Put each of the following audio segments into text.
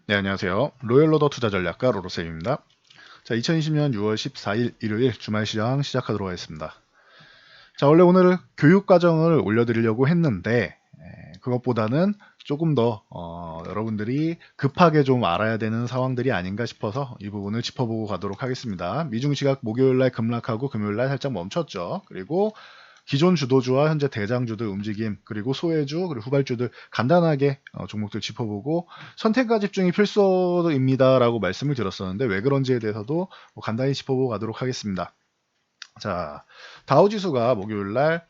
네, 안녕하세요. 로열로더 투자전략가 로로쌤입니다. 자, 2020년 6월 14일 일요일 주말 시장 시작하도록 하겠습니다. 자, 원래 오늘 교육 과정을 올려드리려고 했는데 그것보다는 조금 더 여러분들이 급하게 좀 알아야 되는 상황들이 아닌가 싶어서 이 부분을 짚어보고 가도록 하겠습니다. 미중 시각 목요일날 급락하고 금요일날 살짝 멈췄죠. 그리고 기존 주도주와 현재 대장주들 움직임, 그리고 소외주, 그리고 후발주들 간단하게 종목들 짚어보고 선택과 집중이 필수입니다라고 말씀을 드렸었는데 왜 그런지에 대해서도 간단히 짚어보고 가도록 하겠습니다. 자, 다우지수가 목요일날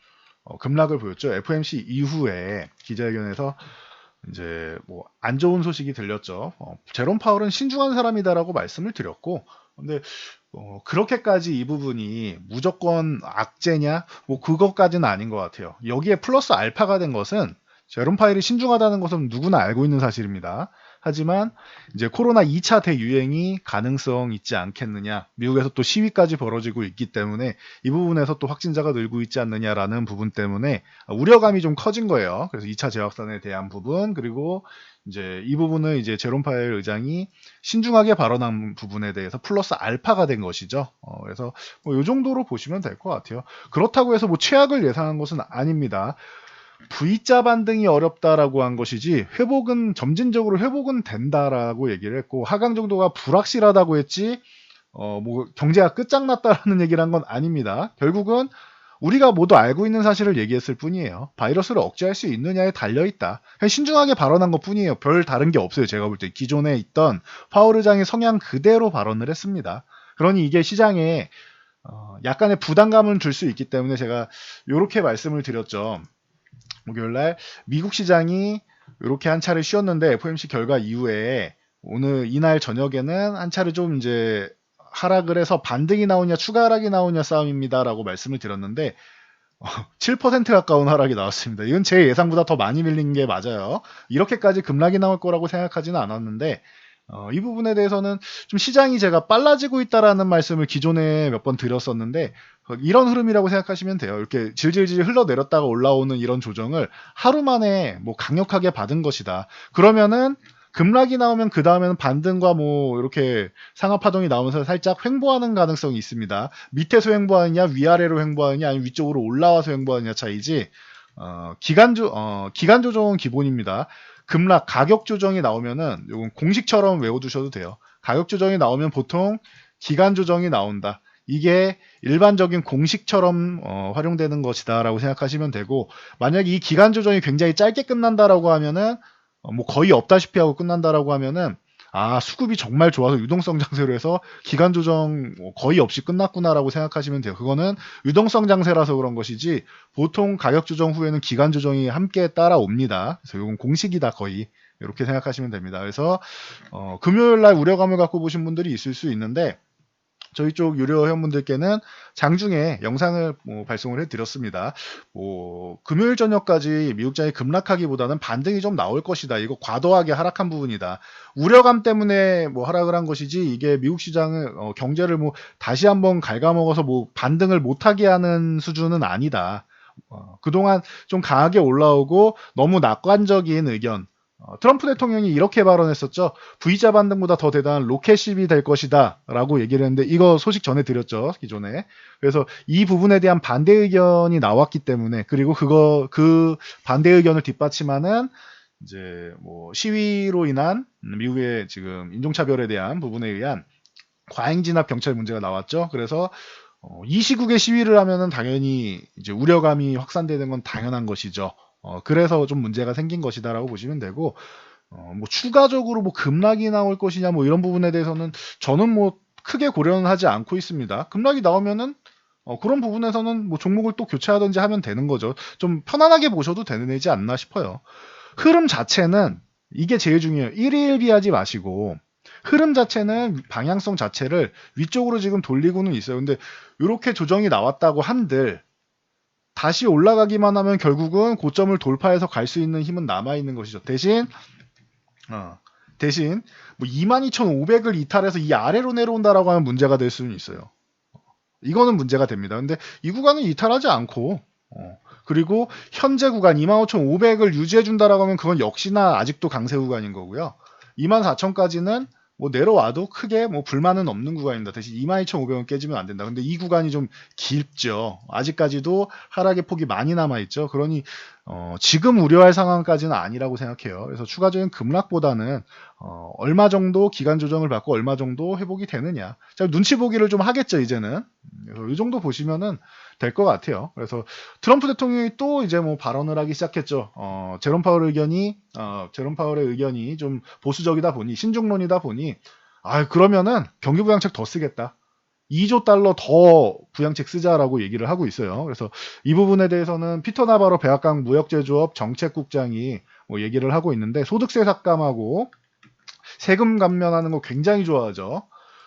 급락을 보였죠. FOMC 이후에 기자회견에서 이제 뭐 안 좋은 소식이 들렸죠. 제롬 파월은 신중한 사람이다라고 말씀을 드렸고, 근데 그렇게까지 이 부분이 무조건 악재냐? 뭐 그것까지는 아닌 것 같아요. 여기에 플러스 알파가 된 것은 제롬 파월이 신중하다는 것은 누구나 알고 있는 사실입니다. 하지만 이제 코로나 2차 대유행이 가능성 있지 않겠느냐. 미국에서 또 시위까지 벌어지고 있기 때문에 이 부분에서 또 확진자가 늘고 있지 않느냐라는 부분 때문에 우려감이 좀 커진 거예요. 그래서 2차 재확산에 대한 부분, 그리고 이제 이 부분을 이제 제롬 파웰 의장이 신중하게 발언한 부분에 대해서 플러스 알파가 된 것이죠. 그래서 뭐 이 정도로 보시면 될 것 같아요. 그렇다고 해서 뭐 최악을 예상한 것은 아닙니다. V자 반등이 어렵다라고 한 것이지 회복은 점진적으로 회복은 된다라고 얘기를 했고 하강 정도가 불확실하다고 했지 뭐 경제가 끝장났다라는 얘기를 한 건 아닙니다. 결국은 우리가 모두 알고 있는 사실을 얘기했을 뿐이에요. 바이러스를 억제할 수 있느냐에 달려있다. 그냥 신중하게 발언한 것 뿐이에요. 별 다른 게 없어요. 제가 볼 때 기존에 있던 파월 의장의 성향 그대로 발언을 했습니다. 그러니 이게 시장에 약간의 부담감을 줄 수 있기 때문에 제가 이렇게 말씀을 드렸죠. 목요일날 미국 시장이 이렇게 한 차례 쉬었는데 FOMC 결과 이후에 오늘 이날 저녁에는 한 차례 좀 이제 하락을 해서 반등이 나오냐 추가 하락이 나오냐 싸움입니다라고 말씀을 드렸는데 7% 가까운 하락이 나왔습니다. 이건 제 예상보다 더 많이 밀린 게 맞아요. 이렇게까지 급락이 나올 거라고 생각하지는 않았는데 이 부분에 대해서는 좀 시장이 제가 빨라지고 있다라는 말씀을 기존에 몇 번 드렸었는데 이런 흐름이라고 생각하시면 돼요. 이렇게 질질질 흘러내렸다가 올라오는 이런 조정을 하루 만에 뭐 강력하게 받은 것이다. 그러면은 급락이 나오면 그 다음에는 반등과 뭐 이렇게 상하 파동이 나오면서 살짝 횡보하는 가능성이 있습니다. 밑에서 횡보하느냐 위아래로 횡보하느냐 아니면 위쪽으로 올라와서 횡보하느냐 차이지 기간 조정은 기본입니다. 급락 가격 조정이 나오면은 이건 공식처럼 외워두셔도 돼요. 가격 조정이 나오면 보통 기간 조정이 나온다. 이게 일반적인 공식처럼 활용되는 것이다라고 생각하시면 되고 만약에 이 기간 조정이 굉장히 짧게 끝난다라고 하면은 뭐 거의 없다시피 하고 끝난다라고 하면은 수급이 정말 좋아서 유동성 장세로 해서 기간 조정 거의 없이 끝났구나라고 생각하시면 돼요. 그거는 유동성 장세라서 그런 것이지 보통 가격 조정 후에는 기간 조정이 함께 따라옵니다. 그래서 이건 공식이다 거의 이렇게 생각하시면 됩니다. 그래서 금요일 날 우려감을 갖고 보신 분들이 있을 수 있는데 저희 쪽 유료 회원분들께는 장중에 영상을 발송을 해드렸습니다. 금요일 저녁까지 미국장이 급락하기보다는 반등이 좀 나올 것이다. 이거 과도하게 하락한 부분이다. 우려감 때문에 하락을 한 것이지 이게 미국 시장을 경제를 다시 한번 갉아먹어서 반등을 못하게 하는 수준은 아니다. 그동안 좀 강하게 올라오고 너무 낙관적인 의견 트럼프 대통령이 이렇게 발언했었죠. V자 반등보다 더 대단한 로켓십이 될 것이다 라고 얘기를 했는데 이거 소식 전해드렸죠. 기존에. 그래서 이 부분에 대한 반대 의견이 나왔기 때문에 그리고 그 반대 의견을 뒷받침하는 이제 시위로 인한 미국의 지금 인종차별에 대한 부분에 의한 과잉 진압 경찰 문제가 나왔죠. 그래서 이 시국에 시위를 하면은 당연히 이제 우려감이 확산되는 건 당연한 것이죠. 그래서 좀 문제가 생긴 것이다라고 보시면 되고, 추가적으로 급락이 나올 것이냐 이런 부분에 대해서는 저는 크게 고려는 하지 않고 있습니다. 급락이 나오면은 그런 부분에서는 종목을 또 교체하든지 하면 되는 거죠. 좀 편안하게 보셔도 되지 않나 싶어요. 흐름 자체는 이게 제일 중요해요. 일희일비하지 마시고 흐름 자체는 방향성 자체를 위쪽으로 지금 돌리고는 있어요. 근데 이렇게 조정이 나왔다고 한들 다시 올라가기만 하면 결국은 고점을 돌파해서 갈 수 있는 힘은 남아있는 것이죠. 대신 22,500을 이탈해서 이 아래로 내려온다라고 하면 문제가 될 수는 있어요. 이거는 문제가 됩니다. 근데 이 구간은 이탈하지 않고 그리고 현재 구간 25,500을 유지해준다라고 하면 그건 역시나 아직도 강세 구간인 거고요. 24,000까지는 뭐 내려와도 크게 뭐 불만은 없는 구간입니다. 대신 22,500원 깨지면 안 된다. 근데 이 구간이 좀 깊죠. 아직까지도 하락의 폭이 많이 남아 있죠. 그러니 지금 우려할 상황까지는 아니라고 생각해요. 그래서 추가적인 급락보다는 얼마 정도 기간 조정을 받고 얼마 정도 회복이 되느냐. 자, 눈치 보기를 좀 하겠죠, 이제는. 그래서 이 정도 보시면은 될 것 같아요. 그래서 트럼프 대통령이 또 이제 뭐 발언을 하기 시작했죠. 제롬 파월의 의견이 좀 보수적이다 보니, 신중론이다 보니, 그러면은 경기 부양책 더 쓰겠다. 2조 달러 더 부양책 쓰자라고 얘기를 하고 있어요. 그래서 이 부분에 대해서는 피터 나바로 백악관 무역제조업 정책국장이 뭐 얘기를 하고 있는데, 소득세 삭감하고 세금 감면하는 거 굉장히 좋아하죠.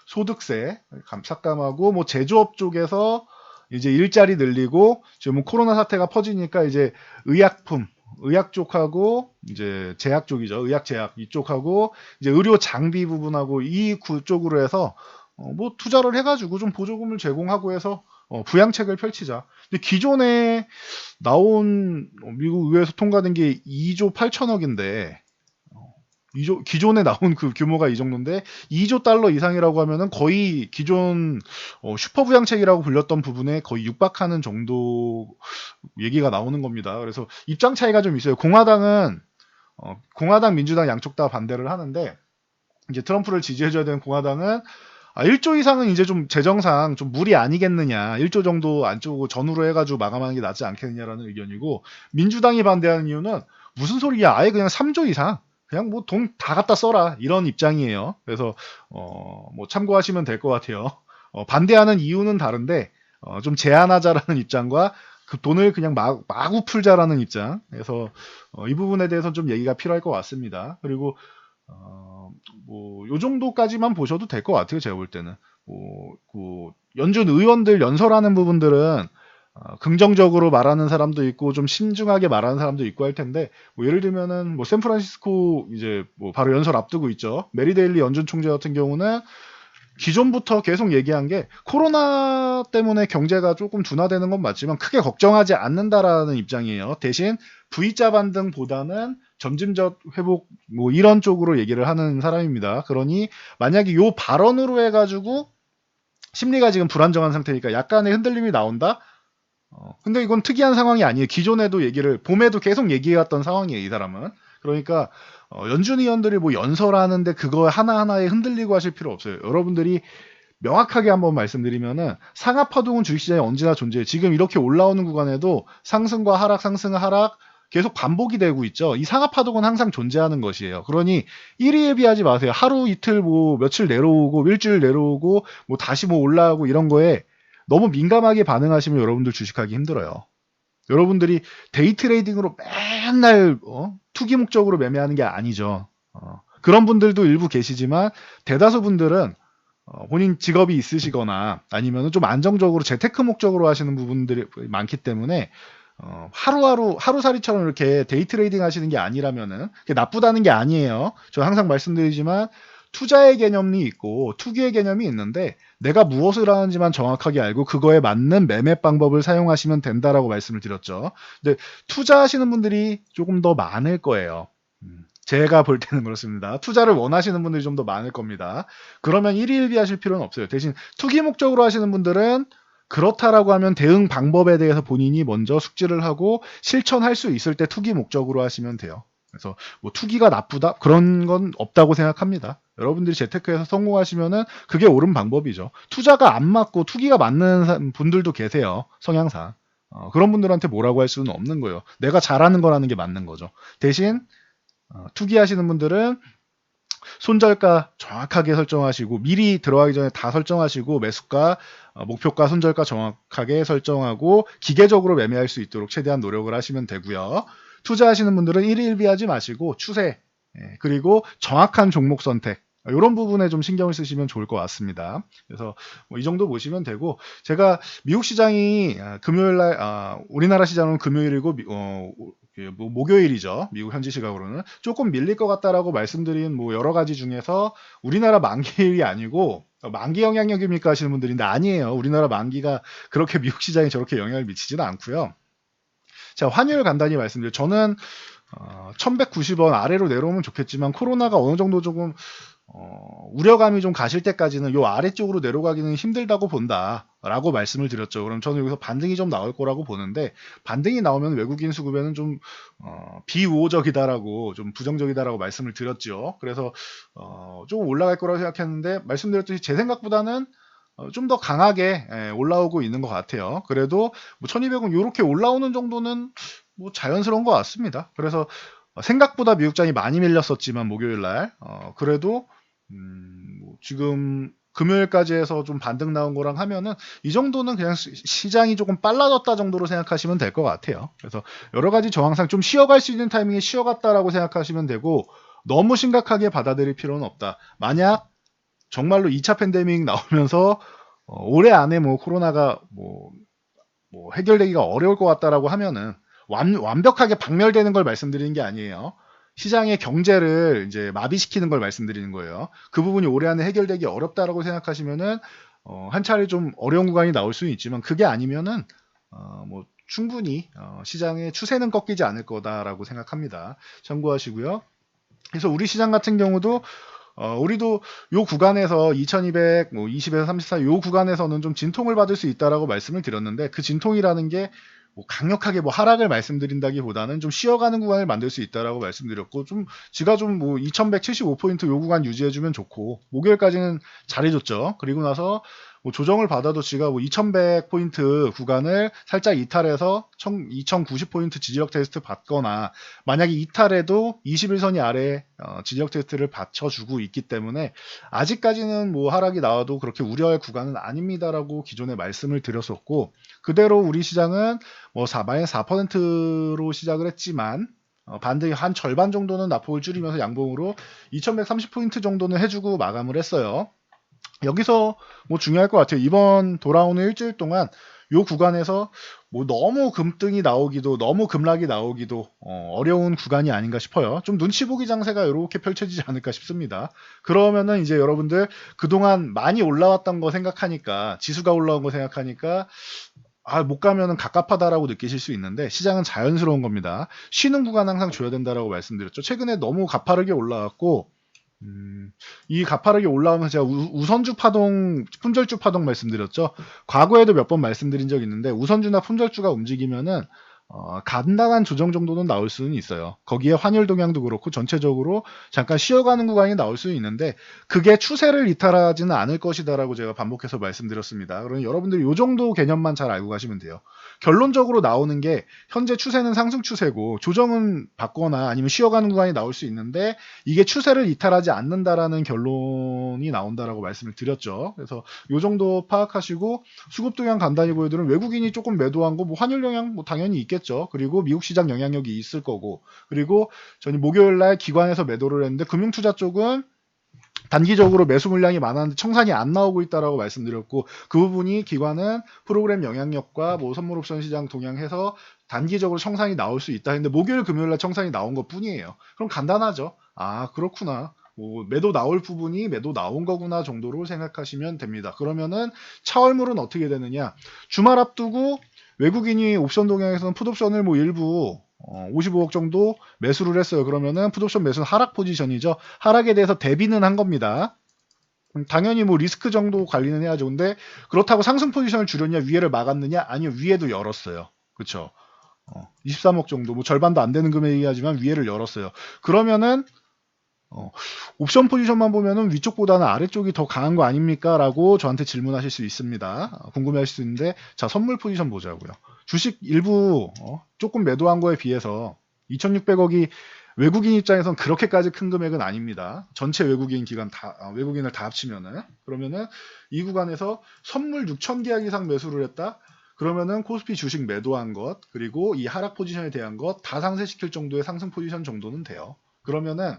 소득세 삭감하고 뭐 제조업 쪽에서 이제 일자리 늘리고, 지금 코로나 사태가 퍼지니까 이제 의약 쪽하고 이제 제약 쪽이죠. 의약 제약 이쪽하고 이제 의료 장비 부분하고 이 쪽으로 해서 뭐 투자를 해가지고 좀 보조금을 제공하고 해서 부양책을 펼치자. 근데 기존에 나온 미국 의회에서 통과된 게 2조 8천억인데, 기존에 나온 그 규모가 이 정도인데 2조 달러 이상이라고 하면은 거의 기존 슈퍼 부양책이라고 불렸던 부분에 거의 육박하는 정도 얘기가 나오는 겁니다. 그래서 입장 차이가 좀 있어요. 공화당, 민주당 양쪽 다 반대를 하는데, 이제 트럼프를 지지해줘야 되는 공화당은 1조 이상은 이제 좀 재정상 좀 무리 아니겠느냐. 1조 정도 안쪽으로 전후로 해가지고 마감하는 게 낫지 않겠느냐라는 의견이고, 민주당이 반대하는 이유는 무슨 소리야. 아예 그냥 3조 이상. 그냥 뭐 돈 다 갖다 써라. 이런 입장이에요. 그래서, 뭐 참고하시면 될 것 같아요. 반대하는 이유는 다른데, 좀 제한하자라는 입장과 그 돈을 그냥 마구 풀자라는 입장. 그래서, 이 부분에 대해서 좀 얘기가 필요할 것 같습니다. 그리고, 뭐, 요 정도까지만 보셔도 될 것 같아요, 제가 볼 때는. 연준 의원들 연설하는 부분들은, 긍정적으로 말하는 사람도 있고, 좀 신중하게 말하는 사람도 있고 할 텐데, 뭐 예를 들면은, 뭐, 샌프란시스코, 이제, 뭐, 바로 연설 앞두고 있죠. 메리 데일리 연준 총재 같은 경우는, 기존부터 계속 얘기한 게 코로나 때문에 경제가 조금 둔화되는 건 맞지만 크게 걱정하지 않는다라는 입장이에요. 대신 V자 반등보다는 점진적 회복 뭐 이런 쪽으로 얘기를 하는 사람입니다. 그러니 만약에 요 발언으로 해가지고 심리가 지금 불안정한 상태니까 약간의 흔들림이 나온다? 근데 이건 특이한 상황이 아니에요. 기존에도 봄에도 계속 얘기해왔던 상황이에요, 이 사람은. 그러니까, 연준 의원들이 뭐 연설하는데 그거 하나하나에 흔들리고 하실 필요 없어요. 여러분들이 명확하게 한번 말씀드리면은, 상하파동은 주식시장에 언제나 존재해요. 지금 이렇게 올라오는 구간에도 상승과 하락, 상승과 하락, 계속 반복이 되고 있죠. 이 상하파동은 항상 존재하는 것이에요. 그러니 1위에 비하지 마세요. 하루 이틀 뭐 며칠 내려오고 일주일 내려오고 뭐 다시 뭐 올라가고 이런 거에 너무 민감하게 반응하시면 여러분들 주식하기 힘들어요. 여러분들이 데이 트레이딩으로 맨날 투기 목적으로 매매하는 게 아니죠. 그런 분들도 일부 계시지만 대다수 분들은 본인 직업이 있으시거나 아니면 좀 안정적으로 재테크 목적으로 하시는 부분들이 많기 때문에 하루살이처럼 이렇게 데이 트레이딩 하시는 게 아니라면은 그게 나쁘다는 게 아니에요. 저 항상 말씀드리지만 투자의 개념이 있고 투기의 개념이 있는데 내가 무엇을 하는지만 정확하게 알고 그거에 맞는 매매 방법을 사용하시면 된다라고 말씀을 드렸죠. 근데 투자하시는 분들이 조금 더 많을 거예요. 제가 볼 때는 그렇습니다. 투자를 원하시는 분들이 좀 더 많을 겁니다. 그러면 일희일비하실 필요는 없어요. 대신 투기 목적으로 하시는 분들은 그렇다라고 하면 대응 방법에 대해서 본인이 먼저 숙지를 하고 실천할 수 있을 때 투기 목적으로 하시면 돼요. 그래서 뭐 투기가 나쁘다? 그런 건 없다고 생각합니다. 여러분들이 재테크에서 성공하시면은 그게 옳은 방법이죠. 투자가 안 맞고 투기가 맞는 분들도 계세요. 성향상. 그런 분들한테 뭐라고 할 수는 없는 거예요. 내가 잘하는 거라는 게 맞는 거죠. 대신 투기하시는 분들은 손절가 정확하게 설정하시고 미리 들어가기 전에 다 설정하시고 매수가, 목표가, 손절가 정확하게 설정하고 기계적으로 매매할 수 있도록 최대한 노력을 하시면 되고요. 투자하시는 분들은 일일비하지 마시고 추세, 그리고 정확한 종목 선택 이런 부분에 좀 신경을 쓰시면 좋을 것 같습니다. 그래서 뭐 이 정도 보시면 되고, 제가 미국 시장이 금요일날 우리나라 시장은 금요일이고 목요일이죠. 미국 현지 시각으로는 조금 밀릴 것 같다라고 말씀드린 뭐 여러 가지 중에서 우리나라 만기일이 아니고 만기 영향력입니까 하시는 분들인데 아니에요. 우리나라 만기가 그렇게 미국 시장에 저렇게 영향을 미치지는 않고요. 자, 환율 간단히 말씀드려요. 저는 1190원 아래로 내려오면 좋겠지만 코로나가 어느 정도 조금 우려감이 좀 가실 때까지는 요 아래쪽으로 내려가기는 힘들다고 본다라고 말씀을 드렸죠. 그럼 저는 여기서 반등이 좀 나올 거라고 보는데, 반등이 나오면 외국인 수급에는 좀 비우호적이다라고, 좀 부정적이다라고 말씀을 드렸죠. 그래서 조금 올라갈 거라고 생각했는데, 말씀드렸듯이 제 생각보다는 좀 더 강하게 올라오고 있는 것 같아요. 그래도 뭐 1200원 이렇게 올라오는 정도는 뭐 자연스러운 것 같습니다. 그래서 생각보다 미국장이 많이 밀렸었지만 목요일날 그래도 뭐 지금 금요일까지 해서 좀 반등 나온 거랑 하면은 이 정도는 그냥 시장이 조금 빨라졌다 정도로 생각하시면 될 것 같아요. 그래서 여러 가지 저항상 좀 쉬어갈 수 있는 타이밍에 쉬어갔다라고 생각하시면 되고, 너무 심각하게 받아들일 필요는 없다. 만약 정말로 2차 팬데믹 나오면서 올해 안에 뭐 코로나가 뭐 해결되기가 어려울 것 같다라고 하면은 완벽하게 박멸되는 걸 말씀드리는 게 아니에요. 시장의 경제를 이제 마비시키는 걸 말씀드리는 거예요. 그 부분이 올해 안에 해결되기 어렵다라고 생각하시면은 한 차례 좀 어려운 구간이 나올 수는 있지만, 그게 아니면은 뭐 충분히 시장의 추세는 꺾이지 않을 거다라고 생각합니다. 참고하시고요. 그래서 우리 시장 같은 경우도 우리도 요 구간에서 2200, 뭐 20에서 34, 요 구간에서는 좀 진통을 받을 수 있다라고 말씀을 드렸는데, 그 진통이라는 게 뭐 강력하게 뭐 하락을 말씀드린다기보다는 좀 쉬어가는 구간을 만들 수 있다라고 말씀드렸고, 좀 지가 좀 뭐 2175포인트 요 구간 유지해주면 좋고, 목요일까지는 잘해줬죠. 그리고 나서 뭐 조정을 받아도 지가 뭐 2100포인트 구간을 살짝 이탈해서 2090포인트 지지력 테스트 받거나, 만약에 이탈해도 21선이 아래 지지력 테스트를 받쳐주고 있기 때문에 아직까지는 뭐 하락이 나와도 그렇게 우려할 구간은 아닙니다라고 기존에 말씀을 드렸었고, 그대로 우리 시장은 뭐 4%로 시작을 했지만 반등이 한 절반 정도는 낙폭을 줄이면서 양봉으로 2130포인트 정도는 해주고 마감을 했어요. 여기서 뭐 중요할 것 같아요. 이번 돌아오는 일주일 동안 요 구간에서 뭐 너무 금등이 나오기도, 너무 급락이 나오기도 어려운 구간이 아닌가 싶어요. 좀 눈치 보기 장세가 이렇게 펼쳐지지 않을까 싶습니다. 그러면은 이제 여러분들 그동안 많이 올라왔던 거 생각하니까, 지수가 올라온 거 생각하니까 못 가면은 갑갑하다라고 느끼실 수 있는데, 시장은 자연스러운 겁니다. 쉬는 구간 항상 줘야 된다라고 말씀드렸죠. 최근에 너무 가파르게 올라왔고, 이 가파르게 올라오면서 제가 우선주 파동, 품절주 파동 말씀드렸죠. 과거에도 몇 번 말씀드린 적이 있는데, 우선주나 품절주가 움직이면은 간단한 조정 정도는 나올 수는 있어요. 거기에 환율 동향도 그렇고 전체적으로 잠깐 쉬어가는 구간이 나올 수는 있는데, 그게 추세를 이탈하지는 않을 것이다라고 제가 반복해서 말씀드렸습니다. 그러면 여러분들이 이 정도 개념만 잘 알고 가시면 돼요. 결론적으로 나오는 게 현재 추세는 상승 추세고, 조정은 받거나 아니면 쉬어가는 구간이 나올 수 있는데, 이게 추세를 이탈하지 않는다라는 결론이 나온다라고 말씀을 드렸죠. 그래서 이 정도 파악하시고, 수급 동향 간단히 보여드리면 외국인이 조금 매도한 거, 뭐 환율 영향 뭐 당연히 있겠죠. 그리고 미국 시장 영향력이 있을 거고, 그리고 저는 목요일 날 기관에서 매도를 했는데 금융투자 쪽은 단기적으로 매수 물량이 많았는데 청산이 안 나오고 있다라고 말씀드렸고, 그 부분이 기관은 프로그램 영향력과 뭐 선물 옵션 시장 동향해서 단기적으로 청산이 나올 수 있다 했는데, 목요일 금요일 날 청산이 나온 것 뿐이에요. 그럼 간단하죠. 그렇구나. 뭐 매도 나올 부분이 매도 나온 거구나 정도로 생각하시면 됩니다. 그러면은 차월물은 어떻게 되느냐? 주말 앞두고 외국인이 옵션 동향에서는 풋옵션을 뭐 일부 55억 정도 매수를 했어요. 그러면은 풋옵션 매수는 하락 포지션이죠. 하락에 대해서 대비는 한 겁니다. 당연히 뭐 리스크 정도 관리는 해야죠. 근데 그렇다고 상승 포지션을 줄였냐, 위에를 막았느냐? 아니요, 위에도 열었어요. 그쵸? 23억 정도, 뭐 절반도 안 되는 금액이지만 위에를 열었어요. 그러면은 옵션 포지션만 보면은 위쪽보다는 아래쪽이 더 강한 거 아닙니까? 라고 저한테 질문하실 수 있습니다. 궁금해하실 수 있는데, 자, 선물 포지션 보자고요. 주식 일부 조금 매도한 거에 비해서 2,600억이 외국인 입장에선 그렇게까지 큰 금액은 아닙니다. 전체 외국인 기관 외국인을 다 합치면은. 그러면은 이 구간에서 선물 6,000계약 이상 매수를 했다? 그러면은 코스피 주식 매도한 것, 그리고 이 하락 포지션에 대한 것 다 상쇄시킬 정도의 상승 포지션 정도는 돼요. 그러면은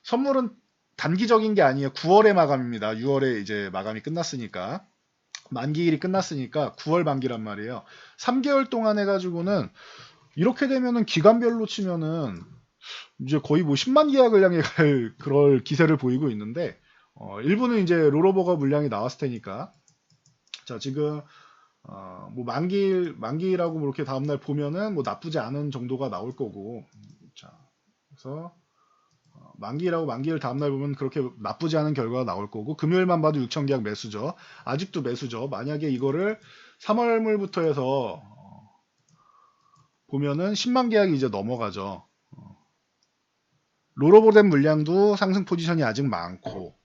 선물은 단기적인 게 아니에요. 9월에 마감입니다. 6월에 이제 마감이 끝났으니까. 만기일이 끝났으니까 9월 만기란 말이에요. 3개월 동안 해가지고는 이렇게 되면은 기간별로 치면은 이제 거의 뭐 10만 계약을 향해 갈 그럴 기세를 보이고 있는데, 일부는 이제 롤오버가 물량이 나왔을 테니까. 자, 지금 뭐 만기라고 뭐 이렇게 다음날 보면은 뭐 나쁘지 않은 정도가 나올 거고. 자, 그래서 만기라고 만기일 다음날 보면 그렇게 나쁘지 않은 결과가 나올 거고, 금요일만 봐도 6천 계약 매수죠. 아직도 매수죠. 만약에 이거를 3월물부터 해서 보면은 10만 계약이 이제 넘어가죠. 롤오버된 물량도 상승 포지션이 아직 많고,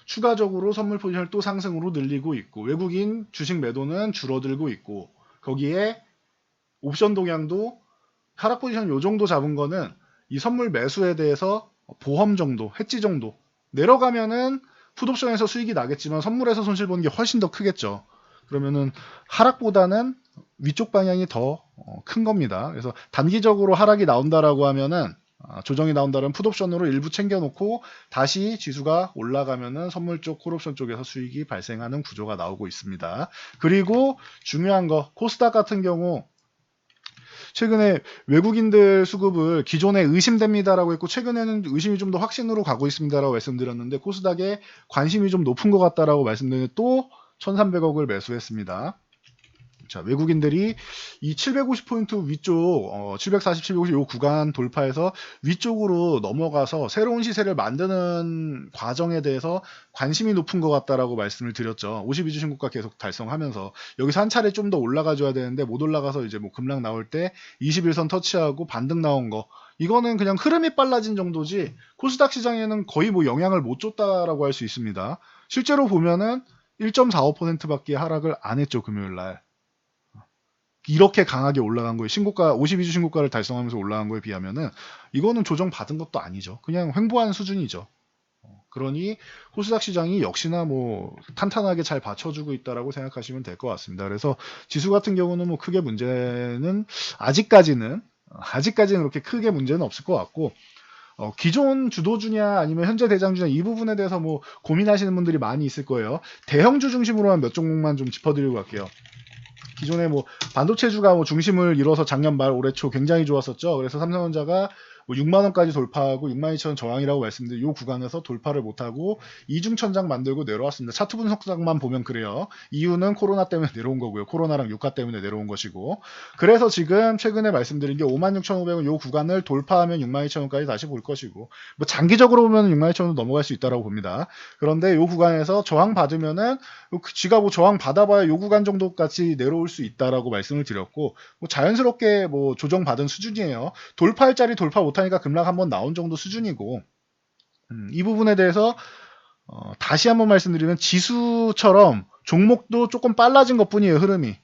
추가적으로 선물 포지션을 또 상승으로 늘리고 있고, 외국인 주식 매도는 줄어들고 있고, 거기에 옵션 동향도 하락 포지션 요 정도 잡은 거는 이 선물 매수에 대해서 보험 정도, 해지 정도 내려가면은 풋옵션에서 수익이 나겠지만 선물에서 손실 보는 게 훨씬 더 크겠죠. 그러면은 하락보다는 위쪽 방향이 더 큰 겁니다. 그래서 단기적으로 하락이 나온다라고 하면은 조정이 나온다면 풋옵션으로 일부 챙겨놓고 다시 지수가 올라가면은 선물 쪽, 콜옵션 쪽에서 수익이 발생하는 구조가 나오고 있습니다. 그리고 중요한 거, 코스닥 같은 경우 최근에 외국인들 수급을 기존에 의심됩니다라고 했고, 최근에는 의심이 좀 더 확신으로 가고 있습니다라고 말씀드렸는데, 코스닥에 관심이 좀 높은 것 같다라고 말씀드렸는데 또 1300억을 매수했습니다. 자, 외국인들이 이 750포인트 위쪽 740, 750 요 구간 돌파해서 위쪽으로 넘어가서 새로운 시세를 만드는 과정에 대해서 관심이 높은 것 같다라고 말씀을 드렸죠. 52주 신고가 계속 달성하면서 여기서 한 차례 좀 더 올라가줘야 되는데 못 올라가서 이제 뭐 급락 나올 때 21선 터치하고 반등 나온 거, 이거는 그냥 흐름이 빨라진 정도지 코스닥 시장에는 거의 뭐 영향을 못 줬다라고 할 수 있습니다. 실제로 보면은 1.45%밖에 하락을 안 했죠, 금요일 날. 이렇게 강하게 올라간 거예요. 신고가 52주 신고가를 달성하면서 올라간 거에 비하면은 이거는 조정 받은 것도 아니죠. 그냥 횡보한 수준이죠. 그러니 코스닥 시장이 역시나 뭐 탄탄하게 잘 받쳐주고 있다라고 생각하시면 될 것 같습니다. 그래서 지수 같은 경우는 뭐 크게 문제는 아직까지는 그렇게 크게 문제는 없을 것 같고, 기존 주도주냐 아니면 현재 대장주냐 이 부분에 대해서 뭐 고민하시는 분들이 많이 있을 거예요. 대형주 중심으로만 몇 종목만 좀 짚어드리고 갈게요. 기존에 뭐 반도체주가 뭐 중심을 이뤄서 작년 말 올해 초 굉장히 좋았었죠. 그래서 삼성전자가 뭐 6만 원까지 돌파하고 6만 2천 원 저항이라고 말씀드린 이 구간에서 돌파를 못하고 이중천장 만들고 내려왔습니다. 차트 분석상만 보면 그래요. 이유는 코로나 때문에 내려온 거고요. 코로나랑 유가 때문에 내려온 것이고, 그래서 지금 최근에 말씀드린 게 56,500원 이 구간을 돌파하면 6만 2천 원까지 다시 볼 것이고, 뭐 장기적으로 보면 6만 2천 원 넘어갈 수 있다라고 봅니다. 그런데 이 구간에서 저항 받으면은 지가 뭐 저항 받아봐야 이 구간 정도까지 내려올 수 있다라고 말씀을 드렸고, 뭐 자연스럽게 뭐 조정받은 수준이에요. 돌파할 자리 돌파 못하니까 급락 한번 나온 정도 수준이고, 이 부분에 대해서 다시 한번 말씀드리면 지수처럼 종목도 조금 빨라진 것뿐이에요, 흐름이.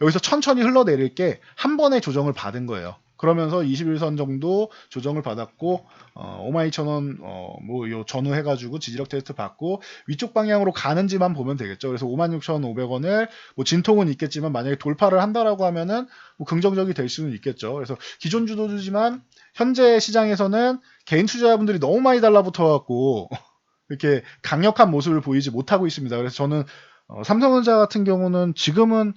여기서 천천히 흘러내릴 게 한 번에 조정을 받은 거예요. 그러면서 21선 정도 조정을 받았고 52,000원 뭐 요 전후해가지고 지지력 테스트 받고 위쪽 방향으로 가는지만 보면 되겠죠. 그래서 56,500원을 뭐 진통은 있겠지만 만약에 돌파를 한다라고 하면은 뭐 긍정적이 될 수는 있겠죠. 그래서 기존 주도주지만 현재 시장에서는 개인 투자자분들이 너무 많이 달라붙어갖고 이렇게 강력한 모습을 보이지 못하고 있습니다. 그래서 저는 삼성전자 같은 경우는 지금은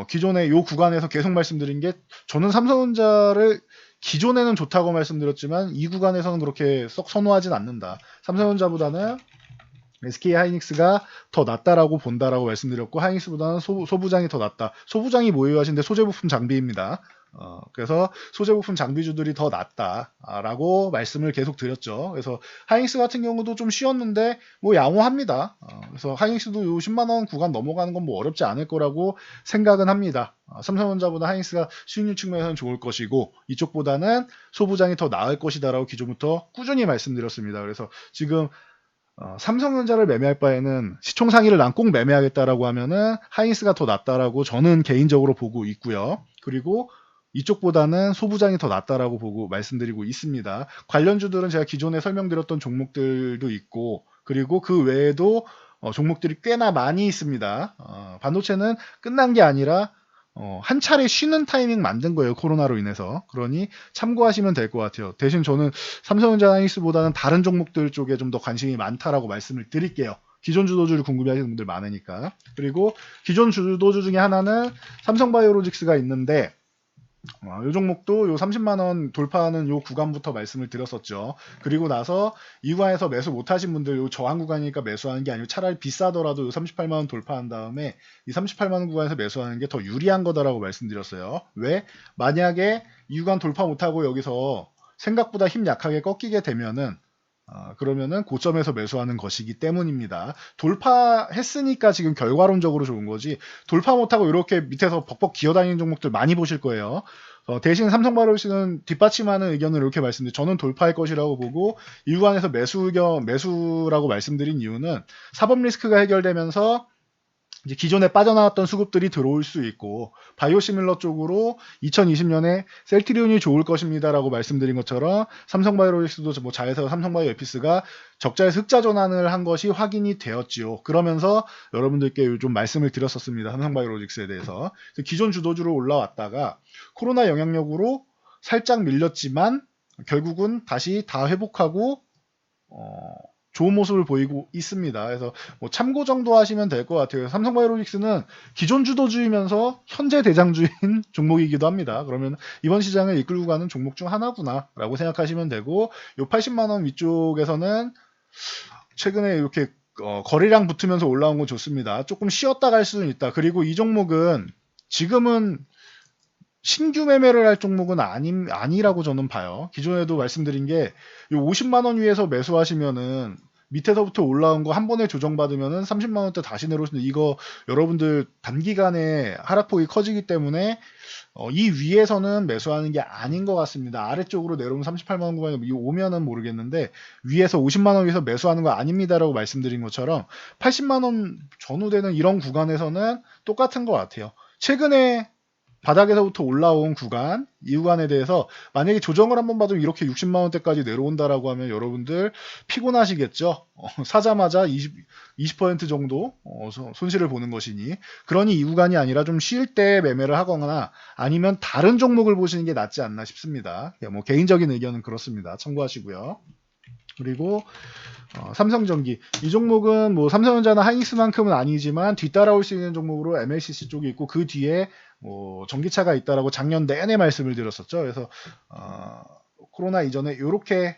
기존의 요 구간에서 계속 말씀드린 게, 저는 삼성전자를 기존에는 좋다고 말씀드렸지만 이 구간에서는 그렇게 썩 선호하진 않는다. 삼성전자보다는 SK 하이닉스가 더 낫다라고 본다라고 말씀드렸고, 하이닉스보다는 소부장이 더 낫다. 소부장이 뭐예요 하신데 소재부품 장비입니다. 그래서 소재부품 장비주들이 더 낫다라고 말씀을 계속 드렸죠. 그래서 하이닉스 같은 경우도 좀 쉬었는데 뭐 양호합니다. 그래서 하이닉스도 요 10만원 구간 넘어가는 건 뭐 어렵지 않을 거라고 생각은 합니다. 삼성전자보다 하이닉스가 수익률 측면에서는 좋을 것이고 이쪽보다는 소부장이 더 나을 것이다라고 기존부터 꾸준히 말씀드렸습니다. 그래서 지금 삼성전자를 매매할 바에는 시총상위를 난 꼭 매매하겠다라고 하면은 하이닉스가 더 낫다라고 저는 개인적으로 보고 있고요. 그리고 이쪽보다는 소부장이 더 낫다라고 보고 말씀드리고 있습니다. 관련주들은 제가 기존에 설명드렸던 종목들도 있고, 그리고 그 외에도 종목들이 꽤나 많이 있습니다. 반도체는 끝난 게 아니라 한 차례 쉬는 타이밍 만든 거예요, 코로나로 인해서. 그러니 참고하시면 될 것 같아요. 대신 저는 삼성전자 하이닉스보다는 다른 종목들 쪽에 좀 더 관심이 많다라고 말씀을 드릴게요. 기존 주도주를 궁금해하시는 분들 많으니까. 그리고 기존 주도주 중에 하나는 삼성바이오로직스가 있는데, 이 종목도 요 30만원 돌파하는 요 구간부터 말씀을 드렸었죠. 그리고 나서 이 구간에서 매수 못하신 분들 요 저항 구간이니까 매수하는 게 아니고 차라리 비싸더라도 요 38만원 돌파한 다음에 이 38만원 구간에서 매수하는 게 더 유리한 거다라고 말씀드렸어요. 왜? 만약에 이 구간 돌파 못하고 여기서 생각보다 힘 약하게 꺾이게 되면은 그러면은 고점에서 매수하는 것이기 때문입니다. 돌파했으니까 지금 결과론적으로 좋은 거지, 돌파 못하고 이렇게 밑에서 벅벅 기어다니는 종목들 많이 보실 거예요. 대신 삼성바이오로직은 뒷받침하는 의견을 이렇게 말씀드려요. 저는 돌파할 것이라고 보고 이 구간에서 매수라고 말씀드린 이유는 사법 리스크가 해결되면서 이제 기존에 빠져나왔던 수급들이 들어올 수 있고, 바이오시밀러 쪽으로 2020년에 셀트리온이 좋을 것입니다라고 말씀드린 것처럼 삼성바이오로직스도 뭐 자회사 삼성바이오에피스가 적자에서 흑자 전환을 한 것이 확인이 되었지요. 그러면서 여러분들께 좀 말씀을 드렸었습니다. 삼성바이오로직스에 대해서. 기존 주도주로 올라왔다가 코로나 영향력으로 살짝 밀렸지만 결국은 다시 다 회복하고 좋은 모습을 보이고 있습니다. 그래서 뭐 참고 정도 하시면 될 것 같아요. 삼성바이오로직스는 기존 주도주이면서 현재 대장주인 종목이기도 합니다. 그러면 이번 시장을 이끌고 가는 종목 중 하나구나라고 생각하시면 되고, 요 80만원 위쪽에서는 최근에 이렇게 거래량 붙으면서 올라온 건 좋습니다. 조금 쉬었다 갈 수는 있다. 그리고 이 종목은 지금은 신규 매매를 할 종목은 아니라고 저는 봐요. 기존에도 말씀드린 게, 요 50만원 위에서 매수하시면은 밑에서부터 올라온 거 한 번에 조정받으면은 30만원대 다시 내려오시는데, 이거 여러분들 단기간에 하락폭이 커지기 때문에 이 위에서는 매수하는 게 아닌 것 같습니다. 아래쪽으로 내려오면 38만원 구간이 오면은 모르겠는데, 위에서 50만원 위에서 매수하는 거 아닙니다라고 말씀드린 것처럼 80만원 전후되는 이런 구간에서는 똑같은 것 같아요. 최근에 바닥에서부터 올라온 구간, 이 구간에 대해서 만약에 조정을 한번 받으면 이렇게 60만원대까지 내려온다라고 하면 여러분들 피곤하시겠죠. 사자마자 20% 정도 손실을 보는 것이니, 그러니 이 구간이 아니라 좀 쉴 때 매매를 하거나 아니면 다른 종목을 보시는 게 낫지 않나 싶습니다. 뭐 개인적인 의견은 그렇습니다. 참고하시고요. 그리고 삼성전기, 이 종목은 뭐 삼성전자나 하이닉스만큼은 아니지만 뒤따라올 수 있는 종목으로 MLCC 쪽이 있고, 그 뒤에 뭐 전기차가 있다라고 작년 내내 말씀을 드렸었죠. 그래서 코로나 이전에 이렇게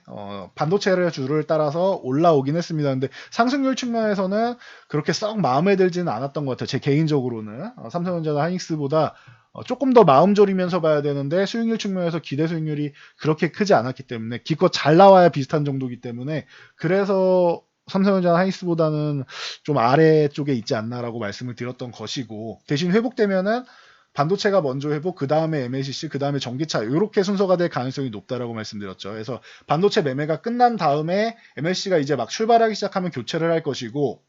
반도체를 주를 따라서 올라오긴 했습니다. 근데 상승률 측면에서는 그렇게 썩 마음에 들지는 않았던 것 같아요. 제 개인적으로는 삼성전자나 하이닉스보다 조금 더 마음 졸이면서 봐야 되는데, 수익률 측면에서 기대 수익률이 그렇게 크지 않았기 때문에, 기껏 잘 나와야 비슷한 정도이기 때문에, 그래서 삼성전자 하이닉스보다는 좀 아래쪽에 있지 않나라고 말씀을 드렸던 것이고, 대신 회복되면은 반도체가 먼저 회복, 그 다음에 MLCC, 그 다음에 전기차, 이렇게 순서가 될 가능성이 높다라고 말씀드렸죠. 그래서 반도체 매매가 끝난 다음에 MLCC가 이제 막 출발하기 시작하면 교체를 할 것이고,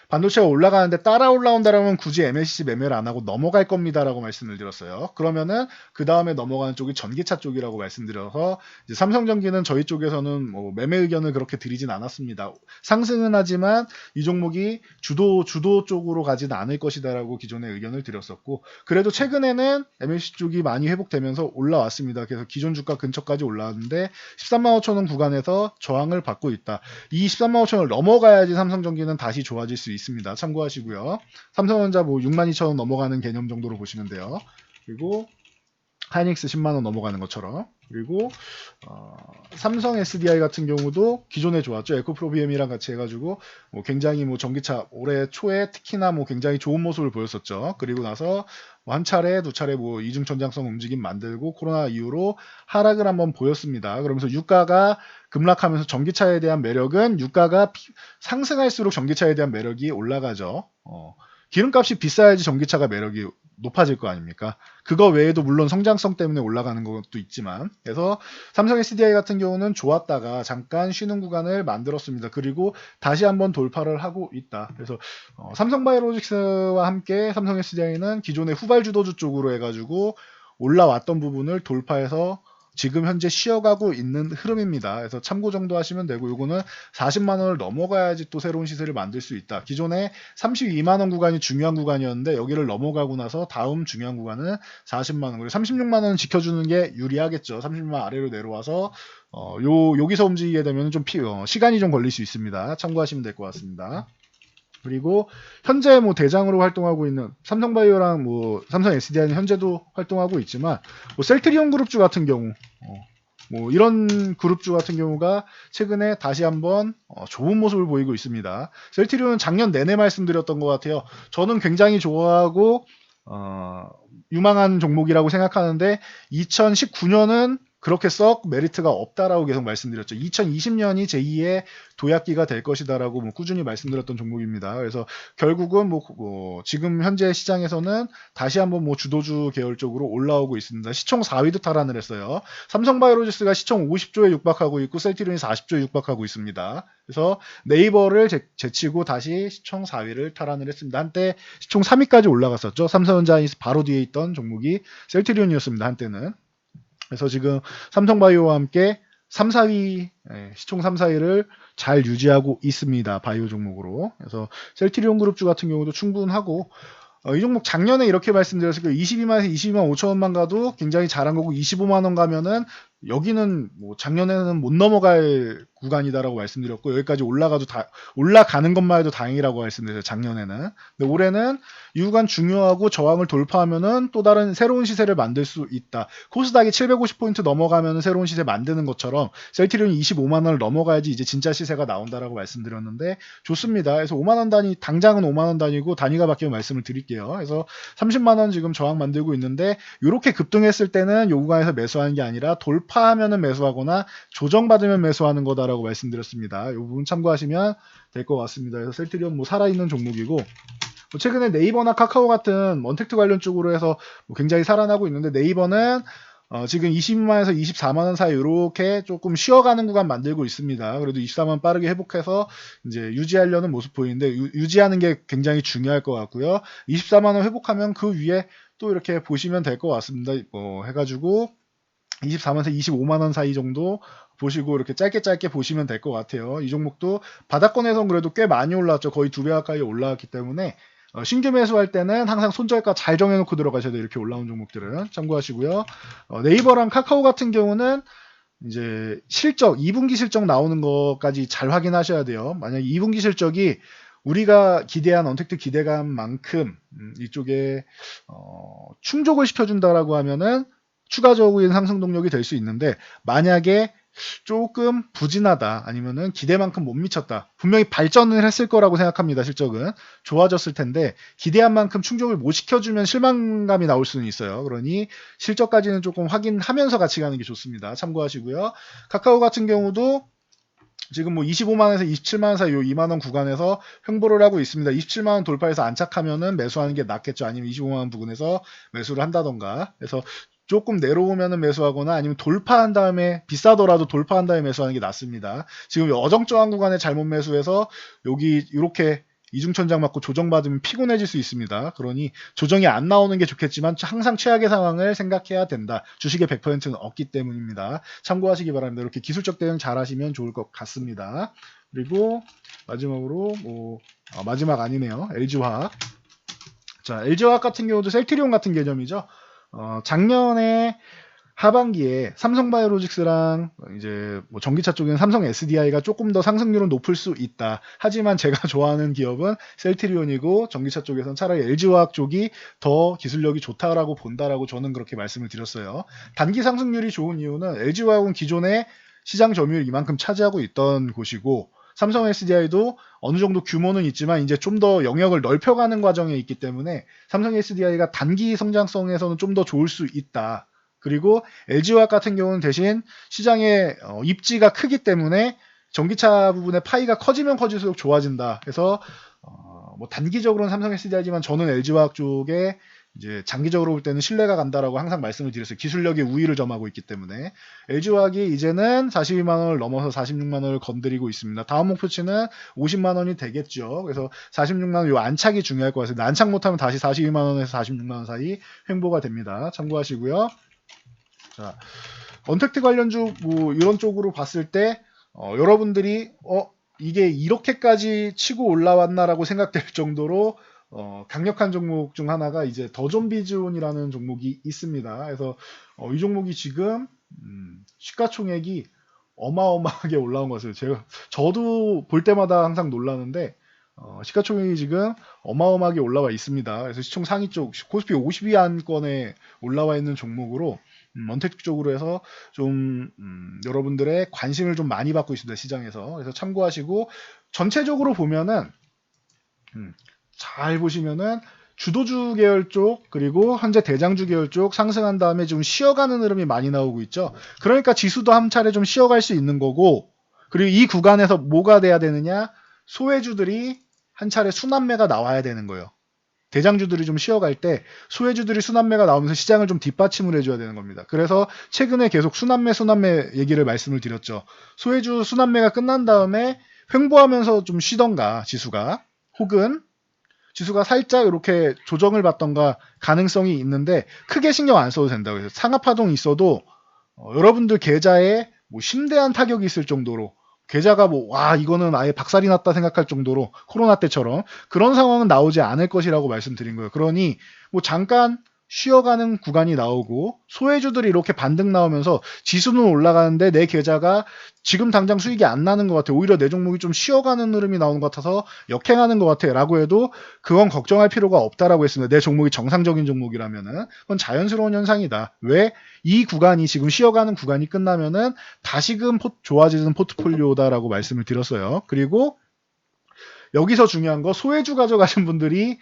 반도체가 올라가는데 따라 올라온다라면 굳이 MLCC 매매를 안 하고 넘어갈 겁니다라고 말씀을 드렸어요. 그러면은 그 다음에 넘어가는 쪽이 전기차 쪽이라고 말씀드려서, 이제 삼성전기는 저희 쪽에서는 뭐 매매 의견을 그렇게 드리진 않았습니다. 상승은 하지만 이 종목이 주도 쪽으로 가진 않을 것이다라고 기존에 의견을 드렸었고, 그래도 최근에는 MLCC 쪽이 많이 회복되면서 올라왔습니다. 그래서 기존 주가 근처까지 올라왔는데 13만 5천 원 구간에서 저항을 받고 있다. 이 13만 5천 원을 넘어가야지 삼성전기는 다시 좋아질 수 있습니다. 참고하시고요. 삼성전자 뭐 62,000원 넘어가는 개념 정도로 보시면 돼요. 그리고 하이닉스 10만원 넘어가는 것처럼. 그리고 삼성 SDI 같은 경우도 기존에 좋았죠. 에코프로 BM이랑 같이 해가지고 뭐 굉장히 뭐 전기차 올해 초에 특히나 뭐 굉장히 좋은 모습을 보였었죠. 그리고 나서 뭐 한 차례 두 차례 뭐 이중 천장성 움직임 만들고 코로나 이후로 하락을 한번 보였습니다. 그러면서 유가가 급락하면서 전기차에 대한 매력은, 유가가 상승할수록 전기차에 대한 매력이 올라가죠. 기름값이 비싸야지 전기차가 매력이 높아질 거 아닙니까? 그거 외에도 물론 성장성 때문에 올라가는 것도 있지만, 그래서 삼성 SDI 같은 경우는 좋았다가 잠깐 쉬는 구간을 만들었습니다. 그리고 다시 한번 돌파를 하고 있다. 그래서 삼성바이오로직스와 함께 삼성 SDI는 기존의 후발 주도주 쪽으로 해가지고 올라왔던 부분을 돌파해서 지금 현재 쉬어가고 있는 흐름입니다. 그래서 참고 정도 하시면 되고, 요거는 40만 원을 넘어가야지 또 새로운 시세를 만들 수 있다. 기존에 32만 원 구간이 중요한 구간이었는데 여기를 넘어가고 나서 다음 중요한 구간은 40만 원, 그리고 36만 원은 지켜주는 게 유리하겠죠. 36만 원 아래로 내려와서 여기서 움직이게 되면 좀 시간이 좀 걸릴 수 있습니다. 참고하시면 될 것 같습니다. 그리고 현재 뭐 대장으로 활동하고 있는 삼성바이오랑 뭐 삼성 SDI는 현재도 활동하고 있지만 뭐 셀트리온 그룹주 같은 경우 뭐 이런 그룹주 같은 경우가 최근에 다시 한번 좋은 모습을 보이고 있습니다. 셀트리온은 작년 내내 말씀드렸던 것 같아요. 저는 굉장히 좋아하고 유망한 종목이라고 생각하는데 2019년은 그렇게 썩 메리트가 없다라고 계속 말씀드렸죠. 2020년이 제2의 도약기가 될 것이다라고 뭐 꾸준히 말씀드렸던 종목입니다. 그래서 결국은 뭐 지금 현재 시장에서는 다시 한번 뭐 주도주 계열 쪽으로 올라오고 있습니다. 시총 4위도 탈환을 했어요. 삼성바이오로직스가 시총 50조에 육박하고 있고 셀트리온이 40조에 육박하고 있습니다. 그래서 네이버를 제치고 다시 시총 4위를 탈환을 했습니다. 한때 시총 3위까지 올라갔었죠. 삼성전자에 바로 뒤에 있던 종목이 셀트리온이었습니다. 한때는. 그래서 지금 삼성바이오와 함께 3, 4위, 시총 3, 4위를 잘 유지하고 있습니다. 바이오 종목으로. 그래서 셀트리온 그룹주 같은 경우도 충분하고, 이 종목 작년에 이렇게 말씀드렸을 거예요. 22만에서 22만 5천 원만 가도 굉장히 잘한 거고, 25만 원 가면은 여기는 뭐 작년에는 못 넘어갈 구간이다라고 말씀드렸고, 여기까지 올라가는 것만 해도 다행이라고 말씀드렸어요. 작년에는. 근데 올해는 이 구간 중요하고 저항을 돌파하면은 또 다른 새로운 시세를 만들 수 있다. 코스닥이 750포인트 넘어가면은 새로운 시세 만드는 것처럼 셀트리온이 25만 원을 넘어가야지 이제 진짜 시세가 나온다라고 말씀드렸는데 좋습니다. 그래서 5만 원 단위, 당장은 5만 원 단위고 단위가 바뀌면 말씀을 드릴게요. 그래서 30만 원 지금 저항 만들고 있는데 이렇게 급등했을 때는 요 구간에서 매수하는 게 아니라 돌파하면은 매수하거나 조정받으면 매수하는 거다라고 말씀드렸습니다. 이 부분 참고하시면 될 것 같습니다. 그래서 셀트리온 뭐 살아있는 종목이고 최근에 네이버나 카카오 같은 언택트 관련 쪽으로 해서 굉장히 살아나고 있는데 네이버는 지금 20만에서 24만원 사이 이렇게 조금 쉬어가는 구간 만들고 있습니다. 그래도 24만 빠르게 회복해서 이제 유지하려는 모습 보이는데 유지하는 게 굉장히 중요할 것 같고요. 24만원 회복하면 그 위에 또 이렇게 보시면 될 것 같습니다. 해가지고 24만에서 25만원 사이 정도 보시고 이렇게 짧게 보시면 될 것 같아요. 이 종목도 바닥권에선 그래도 꽤 많이 올라왔죠. 거의 2배 가까이 올라왔기 때문에 신규 매수할 때는 항상 손절가 잘 정해놓고 들어가셔야 돼요. 이렇게 올라온 종목들은 참고하시고요. 네이버랑 카카오 같은 경우는 이제 실적 2분기 실적 나오는 것까지 잘 확인하셔야 돼요. 만약 2분기 실적이 우리가 기대한 언택트 기대감만큼 이쪽에 충족을 시켜준다라고 하면은 추가적인 상승 동력이 될 수 있는데 만약에 조금 부진하다 아니면은 기대만큼 못 미쳤다 분명히 발전을 했을 거라고 생각합니다. 실적은 좋아졌을 텐데 기대한 만큼 충족을 못 시켜주면 실망감이 나올 수는 있어요. 그러니 실적까지는 조금 확인하면서 같이 가는 게 좋습니다. 참고하시고요. 카카오 같은 경우도 지금 뭐 25만원에서 27만원 사이 요 2만원 구간에서 횡보를 하고 있습니다. 27만원 돌파해서 안착하면은 매수하는 게 낫겠죠. 아니면 25만원 부근에서 매수를 한다던가. 그래서 조금 내려오면은 매수하거나 아니면 돌파한 다음에 비싸더라도 돌파한 다음에 매수하는 게 낫습니다. 지금 어정쩡한 구간에 잘못 매수해서 여기 이렇게 이중천장 맞고 조정받으면 피곤해질 수 있습니다. 그러니 조정이 안 나오는 게 좋겠지만 항상 최악의 상황을 생각해야 된다. 주식의 100%는 없기 때문입니다. 참고하시기 바랍니다. 이렇게 기술적 대응 잘 하시면 좋을 것 같습니다. 그리고 마지막으로 마지막 아니네요. LG화학. 자, LG화학 같은 경우도 셀트리온 같은 개념이죠. 작년에 하반기에 삼성바이오로직스랑 이제 뭐 전기차 쪽에는 삼성 SDI가 조금 더 상승률은 높을 수 있다. 하지만 제가 좋아하는 기업은 셀트리온이고 전기차 쪽에서는 차라리 LG화학 쪽이 더 기술력이 좋다라고 본다라고 저는 그렇게 말씀을 드렸어요. 단기 상승률이 좋은 이유는 LG화학은 기존에 시장 점유율 이만큼 차지하고 있던 곳이고 삼성 SDI도 어느 정도 규모는 있지만 이제 좀 더 영역을 넓혀가는 과정에 있기 때문에 삼성 SDI가 단기 성장성에서는 좀 더 좋을 수 있다. 그리고 LG화학 같은 경우는 대신 시장의 입지가 크기 때문에 전기차 부분의 파이가 커지면 커질수록 좋아진다. 그래서 뭐 단기적으로는 삼성 SDI지만 저는 LG화학 쪽에 이제 장기적으로 볼 때는 신뢰가 간다라고 항상 말씀을 드렸어요. 기술력의 우위를 점하고 있기 때문에 LG화학이 이제는 42만 원을 넘어서 46만 원을 건드리고 있습니다. 다음 목표치는 50만 원이 되겠죠. 그래서 46만 원 요 안착이 중요할 것 같습니다. 안착 못하면 다시 42만 원에서 46만 원 사이 횡보가 됩니다. 참고하시고요. 자, 언택트 관련주 뭐 이런 쪽으로 봤을 때 여러분들이 이게 이렇게까지 치고 올라왔나라고 생각될 정도로 강력한 종목 중 하나가 이제 더존비즈온이라는 종목이 있습니다. 그래서 이 종목이 지금 시가총액이 어마어마하게 올라온 것을 저도 볼 때마다 항상 놀라는데 시가총액이 지금 어마어마하게 올라와 있습니다. 그래서 시총 상위 쪽 코스피 50위안권에 올라와 있는 종목으로 언택 쪽으로 해서 좀 여러분들의 관심을 좀 많이 받고 있습니다. 시장에서. 그래서 참고하시고 전체적으로 보면은 잘 보시면은 주도주 계열 쪽 그리고 현재 대장주 계열 쪽 상승한 다음에 좀 쉬어가는 흐름이 많이 나오고 있죠. 그러니까 지수도 한 차례 좀 쉬어갈 수 있는 거고, 그리고 이 구간에서 뭐가 돼야 되느냐, 소외주들이 한 차례 순환매가 나와야 되는 거예요. 대장주들이 좀 쉬어갈 때 소외주들이 순환매가 나오면서 시장을 좀 뒷받침을 해줘야 되는 겁니다. 그래서 최근에 계속 순환매 얘기를 말씀을 드렸죠. 소외주 순환매가 끝난 다음에 횡보하면서 좀 쉬던가 지수가, 혹은 지수가 살짝 이렇게 조정을 받던가 가능성이 있는데 크게 신경 안 써도 된다고 해서 상하파동이 있어도 여러분들 계좌에 뭐 심대한 타격이 있을 정도로, 계좌가 뭐 와 이거는 아예 박살이 났다 생각할 정도로 코로나 때처럼 그런 상황은 나오지 않을 것이라고 말씀드린 거예요. 그러니 뭐 잠깐 쉬어가는 구간이 나오고 소외주들이 이렇게 반등 나오면서 지수는 올라가는데 내 계좌가 지금 당장 수익이 안 나는 것 같아, 오히려 내 종목이 좀 쉬어가는 흐름이 나오는 것 같아서 역행하는 것 같아 라고 해도 그건 걱정할 필요가 없다라고 했습니다. 내 종목이 정상적인 종목이라면은 그건 자연스러운 현상이다. 왜? 이 구간이 지금 쉬어가는 구간이 끝나면은 다시금 좋아지는 포트폴리오다라고 말씀을 드렸어요. 그리고 여기서 중요한 거, 소외주 가져가신 분들이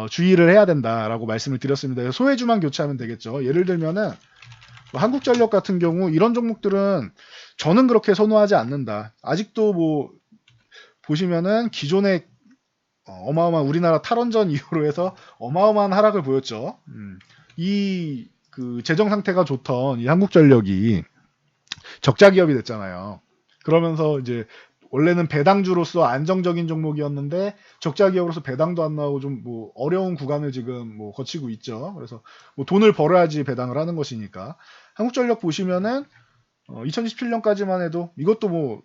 주의를 해야 된다라고 말씀을 드렸습니다. 소외주만 교체하면 되겠죠. 예를 들면은 뭐 한국전력 같은 경우 이런 종목들은 저는 그렇게 선호하지 않는다. 아직도 뭐 보시면은 기존에 어마어마한 우리나라 탈원전 이후로 해서 어마어마한 하락을 보였죠. 이 그 재정 상태가 좋던 이 한국전력이 적자 기업이 됐잖아요. 그러면서 이제 원래는 배당주로서 안정적인 종목이었는데 적자 기업으로서 배당도 안 나오고 좀 뭐 어려운 구간을 지금 뭐 거치고 있죠. 그래서 뭐 돈을 벌어야지 배당을 하는 것이니까. 한국전력 보시면은 2017년까지만 해도 이것도 뭐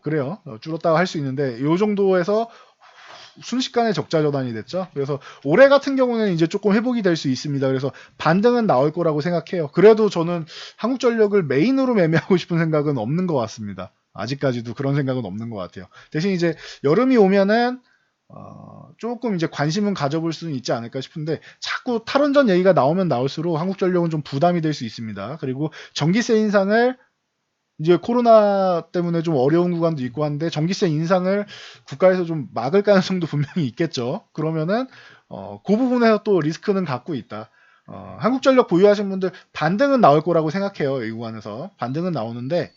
그래요. 줄었다고 할 수 있는데 이 정도에서 순식간에 적자 전환이 됐죠. 그래서 올해 같은 경우는 이제 조금 회복이 될 수 있습니다. 그래서 반등은 나올 거라고 생각해요. 그래도 저는 한국전력을 메인으로 매매하고 싶은 생각은 없는 것 같습니다. 아직까지도 그런 생각은 없는 것 같아요. 대신 이제 여름이 오면은 조금 이제 관심은 가져볼 수는 있지 않을까 싶은데 자꾸 탈원전 얘기가 나오면 나올수록 한국전력은 좀 부담이 될 수 있습니다. 그리고 전기세 인상을 이제 코로나 때문에 좀 어려운 구간도 있고 한데 전기세 인상을 국가에서 좀 막을 가능성도 분명히 있겠죠. 그러면은 그 부분에서 또 리스크는 갖고 있다. 한국전력 보유하신 분들 반등은 나올 거라고 생각해요. 이 구간에서 반등은 나오는데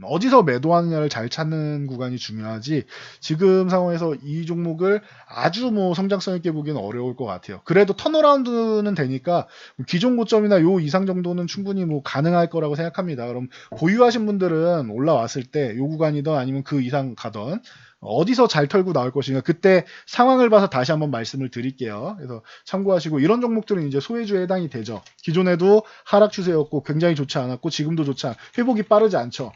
어디서 매도하느냐를 잘 찾는 구간이 중요하지, 지금 상황에서 이 종목을 아주 뭐 성장성 있게 보기는 어려울 것 같아요. 그래도 턴어라운드는 되니까 기존 고점이나 요 이상 정도는 충분히 뭐 가능할 거라고 생각합니다. 그럼 보유하신 분들은 올라왔을 때 요 구간이든 아니면 그 이상 가던 어디서 잘 털고 나올 것인가, 그때 상황을 봐서 다시 한번 말씀을 드릴게요. 그래서 참고하시고, 이런 종목들은 이제 소외주에 해당이 되죠. 기존에도 하락 추세였고 굉장히 좋지 않았고 지금도 좋지 회복이 빠르지 않죠.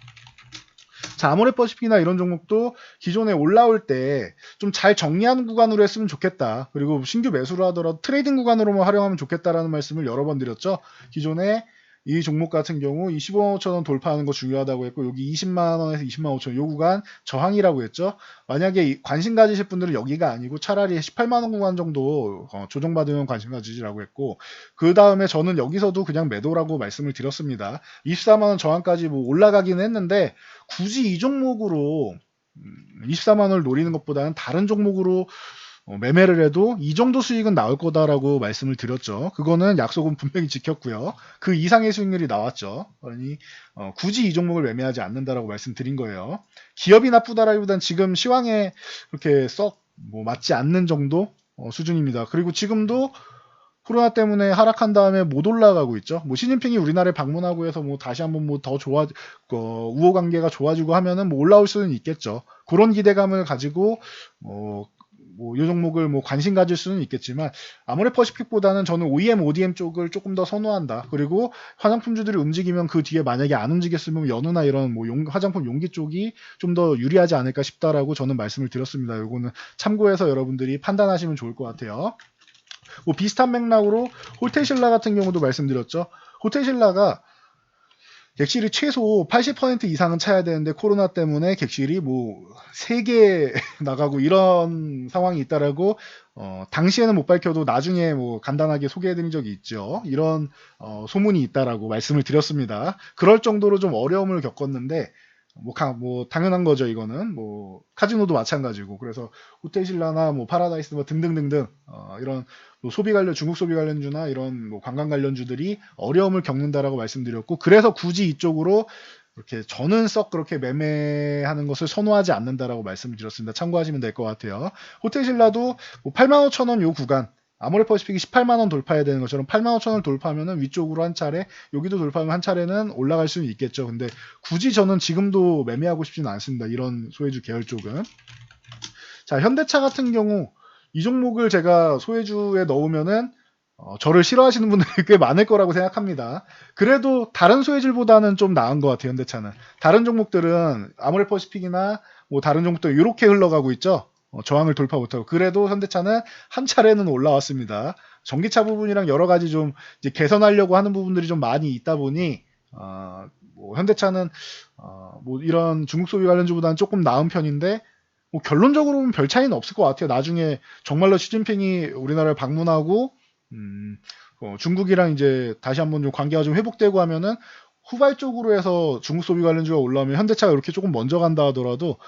자, 아모레퍼시픽이나 이런 종목도 기존에 올라올 때 좀 잘 정리하는 구간으로 했으면 좋겠다. 그리고 신규 매수를 하더라도 트레이딩 구간으로만 활용하면 좋겠다라는 말씀을 여러 번 드렸죠. 기존에 이 종목 같은 경우 이 15만 5천 원 돌파하는 거 중요하다고 했고, 여기 20만 원에서 20만 5천 원 요 구간 저항이라고 했죠. 만약에 관심 가지실 분들은 여기가 아니고 차라리 18만 원 구간 정도 조정받으면 관심 가지시라고 했고, 그 다음에 저는 여기서도 그냥 매도라고 말씀을 드렸습니다. 24만 원 저항까지 뭐 올라가긴 했는데 굳이 이 종목으로 24만 원을 노리는 것보다는 다른 종목으로 매매를 해도 이 정도 수익은 나올 거다라고 말씀을 드렸죠. 그거는 약속은 분명히 지켰고요. 그 이상의 수익률이 나왔죠. 그러니 굳이 이 종목을 매매하지 않는다라고 말씀드린 거예요. 기업이 나쁘다라기보단 지금 시황에 그렇게 썩 뭐 맞지 않는 정도 수준입니다. 그리고 지금도 코로나 때문에 하락한 다음에 못 올라가고 있죠. 뭐 시진핑이 우리나라에 방문하고 해서 뭐 다시 한번 뭐 더 우호 관계가 좋아지고 하면은 뭐 올라올 수는 있겠죠. 그런 기대감을 가지고 이 종목을 뭐 관심 가질 수는 있겠지만 아모레퍼시픽보다는 저는 OEM, ODM 쪽을 조금 더 선호한다. 그리고 화장품주들이 움직이면 그 뒤에 만약에 안 움직였으면 연우나 이런 뭐 화장품 용기 쪽이 좀 더 유리하지 않을까 싶다라고 저는 말씀을 드렸습니다. 요거는 참고해서 여러분들이 판단하시면 좋을 것 같아요. 뭐 비슷한 맥락으로 호텔신라 같은 경우도 말씀드렸죠. 호텔신라가 객실이 최소 80% 이상은 차야 되는데 코로나 때문에 객실이 뭐 3개 나가고 이런 상황이 있다라고 당시에는 못 밝혀도 나중에 뭐 간단하게 소개해드린 적이 있죠. 이런 소문이 있다라고 말씀을 드렸습니다. 그럴 정도로 좀 어려움을 겪었는데 뭐 당연한 거죠. 이거는 뭐 카지노도 마찬가지고 그래서 호텔신라나 뭐 파라다이스 뭐 등등등등 이런 뭐 소비 관련 중국 소비 관련주나 이런 뭐 관광 관련주들이 어려움을 겪는다라고 말씀드렸고 그래서 굳이 이쪽으로 이렇게 저는 썩 그렇게 매매하는 것을 선호하지 않는다라고 말씀을 드렸습니다. 참고하시면 될 것 같아요. 호텔신라도 뭐 85,000원 요 구간 아모레퍼시픽이 18만원 돌파해야 되는 것처럼 85,000원 돌파하면은 위쪽으로 한 차례 여기도 돌파하면 한 차례는 올라갈 수는 있겠죠. 근데 굳이 저는 지금도 매매하고 싶지는 않습니다. 이런 소외주 계열 쪽은. 자, 현대차 같은 경우 이 종목을 제가 소외주에 넣으면은 저를 싫어하시는 분들이 꽤 많을 거라고 생각합니다. 그래도 다른 소외주보다는 좀 나은 것 같아요. 현대차는. 다른 종목들은 아모레퍼시픽이나 뭐 다른 종목들 이렇게 흘러가고 있죠. 저항을 돌파 못하고 그래도 현대차는 한 차례는 올라왔습니다. 전기차 부분이랑 여러 가지 좀 이제 개선하려고 하는 부분들이 좀 많이 있다 보니 뭐 현대차는 뭐 이런 중국 소비 관련주보다는 조금 나은 편인데 뭐 결론적으로는 별 차이는 없을 것 같아요. 나중에 정말로 시진핑이 우리나라를 방문하고 중국이랑 이제 다시 한번 좀 관계가 좀 회복되고 하면은 후발적으로 해서 중국 소비 관련주가 올라오면 현대차가 이렇게 조금 먼저 간다 하더라도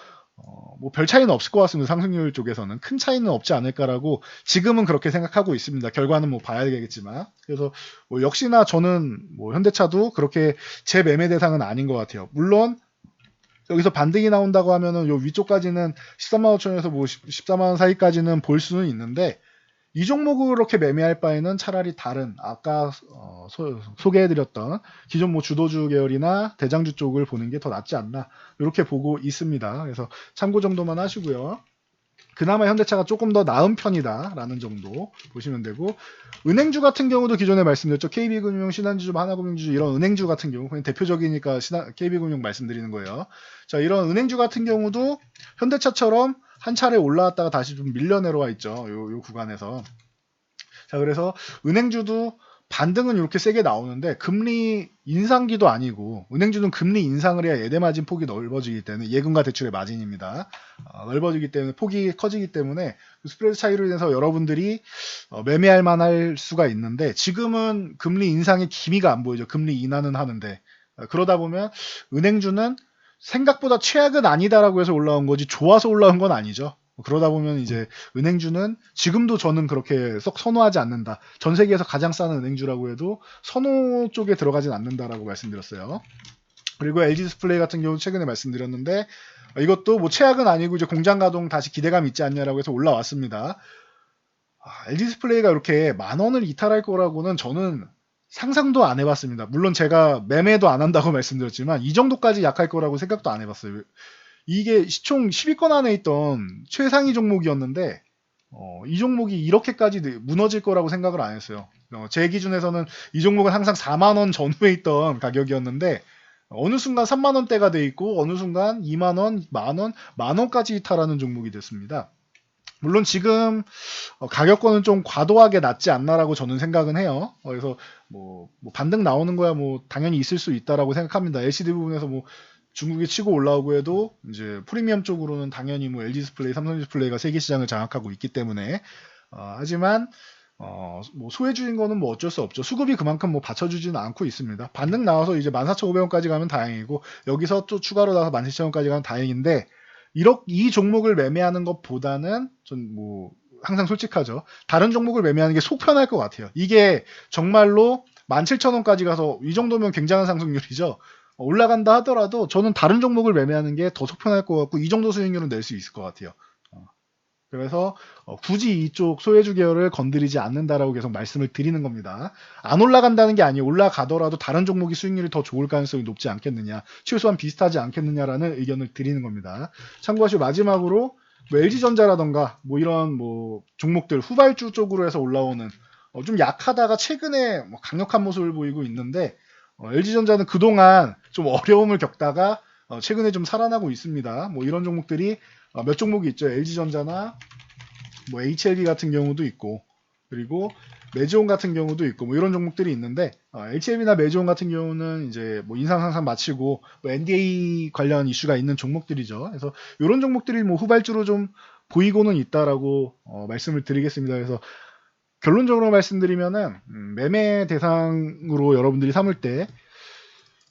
뭐 별 차이는 없을 것 같습니다. 상승률 쪽에서는 큰 차이는 없지 않을까라고 지금은 그렇게 생각하고 있습니다. 결과는 뭐 봐야 되겠지만 그래서 뭐 역시나 저는 뭐 현대차도 그렇게 제 매매 대상은 아닌 것 같아요. 물론 여기서 반등이 나온다고 하면은 요 위쪽까지는 13만 5천원에서 뭐 14만 원 사이까지는 볼 수는 있는데 이 종목을 그렇게 매매할 바에는 차라리 다른 아까 소개해드렸던 기존 뭐 주도주 계열이나 대장주 쪽을 보는 게 더 낫지 않나 이렇게 보고 있습니다. 그래서 참고 정도만 하시고요. 그나마 현대차가 조금 더 나은 편이다라는 정도 보시면 되고 은행주 같은 경우도 기존에 말씀드렸죠. KB금융, 신한지주, 하나금융지주 이런 은행주 같은 경우 그냥 대표적이니까 KB금융 말씀드리는 거예요. 자, 이런 은행주 같은 경우도 현대차처럼 한 차례 올라왔다가 다시 좀 밀려 내려와 있죠. 요 구간에서. 자, 그래서 은행주도 반등은 이렇게 세게 나오는데 금리 인상기도 아니고 은행주는 금리 인상을 해야 예대 마진 폭이 넓어지기 때문에 예금과 대출의 마진입니다. 넓어지기 때문에 폭이 커지기 때문에 스프레드 차이로 인해서 여러분들이 매매할 만할 수가 있는데 지금은 금리 인상의 기미가 안 보이죠. 금리 인하는 하는데 그러다 보면 은행주는 생각보다 최악은 아니다라고 해서 올라온 거지 좋아서 올라온 건 아니죠. 그러다 보면 이제 은행주는 지금도 저는 그렇게 썩 선호하지 않는다. 전 세계에서 가장 싼 은행주라고 해도 선호 쪽에 들어가진 않는다라고 말씀드렸어요. 그리고 LG 디스플레이 같은 경우 최근에 말씀드렸는데 이것도 뭐 최악은 아니고 이제 공장 가동 다시 기대감 있지 않냐라고 해서 올라왔습니다. LG 디스플레이가 이렇게 10,000원을 이탈할 거라고는 저는 상상도 안 해봤습니다. 물론 제가 매매도 안 한다고 말씀드렸지만 이 정도까지 약할 거라고 생각도 안 해봤어요. 이게 시총 10위권 안에 있던 최상위 종목이었는데 이 종목이 이렇게까지 무너질 거라고 생각을 안 했어요. 제 기준에서는 이 종목은 항상 4만원 전후에 있던 가격이었는데 어느 순간 3만원대가 돼 있고 어느 순간 2만원, 만원, 만원까지 이탈하는 종목이 됐습니다. 물론 지금 가격권은 좀 과도하게 낮지 않나라고 저는 생각은 해요. 그래서 뭐 반등 나오는 거야 뭐 당연히 있을 수 있다라고 생각합니다. LCD 부분에서 뭐 중국이 치고 올라오고 해도 이제 프리미엄 쪽으로는 당연히 뭐 LG 디스플레이, 삼성 디스플레이가 세계 시장을 장악하고 있기 때문에 하지만 뭐 소외주인 거는 뭐 어쩔 수 없죠. 수급이 그만큼 뭐 받쳐주지는 않고 있습니다. 반등 나와서 이제 14,500원까지 가면 다행이고 여기서 또 추가로 나서 17,000원까지 가면 다행인데 이 종목을 매매하는 것보다는 전 뭐 항상 솔직하죠. 다른 종목을 매매하는 게 속 편할 것 같아요. 이게 정말로 17,000원까지 가서 이 정도면 굉장한 상승률이죠. 올라간다 하더라도 저는 다른 종목을 매매하는 게 더 속편할 것 같고 이 정도 수익률은 낼 수 있을 것 같아요. 그래서 굳이 이쪽 소외주 계열을 건드리지 않는다라고 계속 말씀을 드리는 겁니다. 안 올라간다는 게 아니에요. 올라가더라도 다른 종목이 수익률이 더 좋을 가능성이 높지 않겠느냐, 최소한 비슷하지 않겠느냐라는 의견을 드리는 겁니다. 참고하시고 마지막으로 뭐 LG전자라던가 뭐 이런 뭐 종목들 후발주 쪽으로 해서 올라오는 좀 약하다가 최근에 뭐 강력한 모습을 보이고 있는데 LG전자는 그동안 좀 어려움을 겪다가 최근에 좀 살아나고 있습니다. 뭐 이런 종목들이 몇 종목이 있죠. LG전자나 뭐 HLB 같은 경우도 있고 그리고 매지온 같은 경우도 있고 뭐 이런 종목들이 있는데 HM이나 매지온 같은 경우는 이제 뭐 인상 상상 마치고 뭐 NDA 관련 이슈가 있는 종목들이죠. 그래서 이런 종목들이 뭐 후발주로 좀 보이고는 있다라고 말씀을 드리겠습니다. 그래서 결론적으로 말씀드리면은 매매 대상으로 여러분들이 삼을 때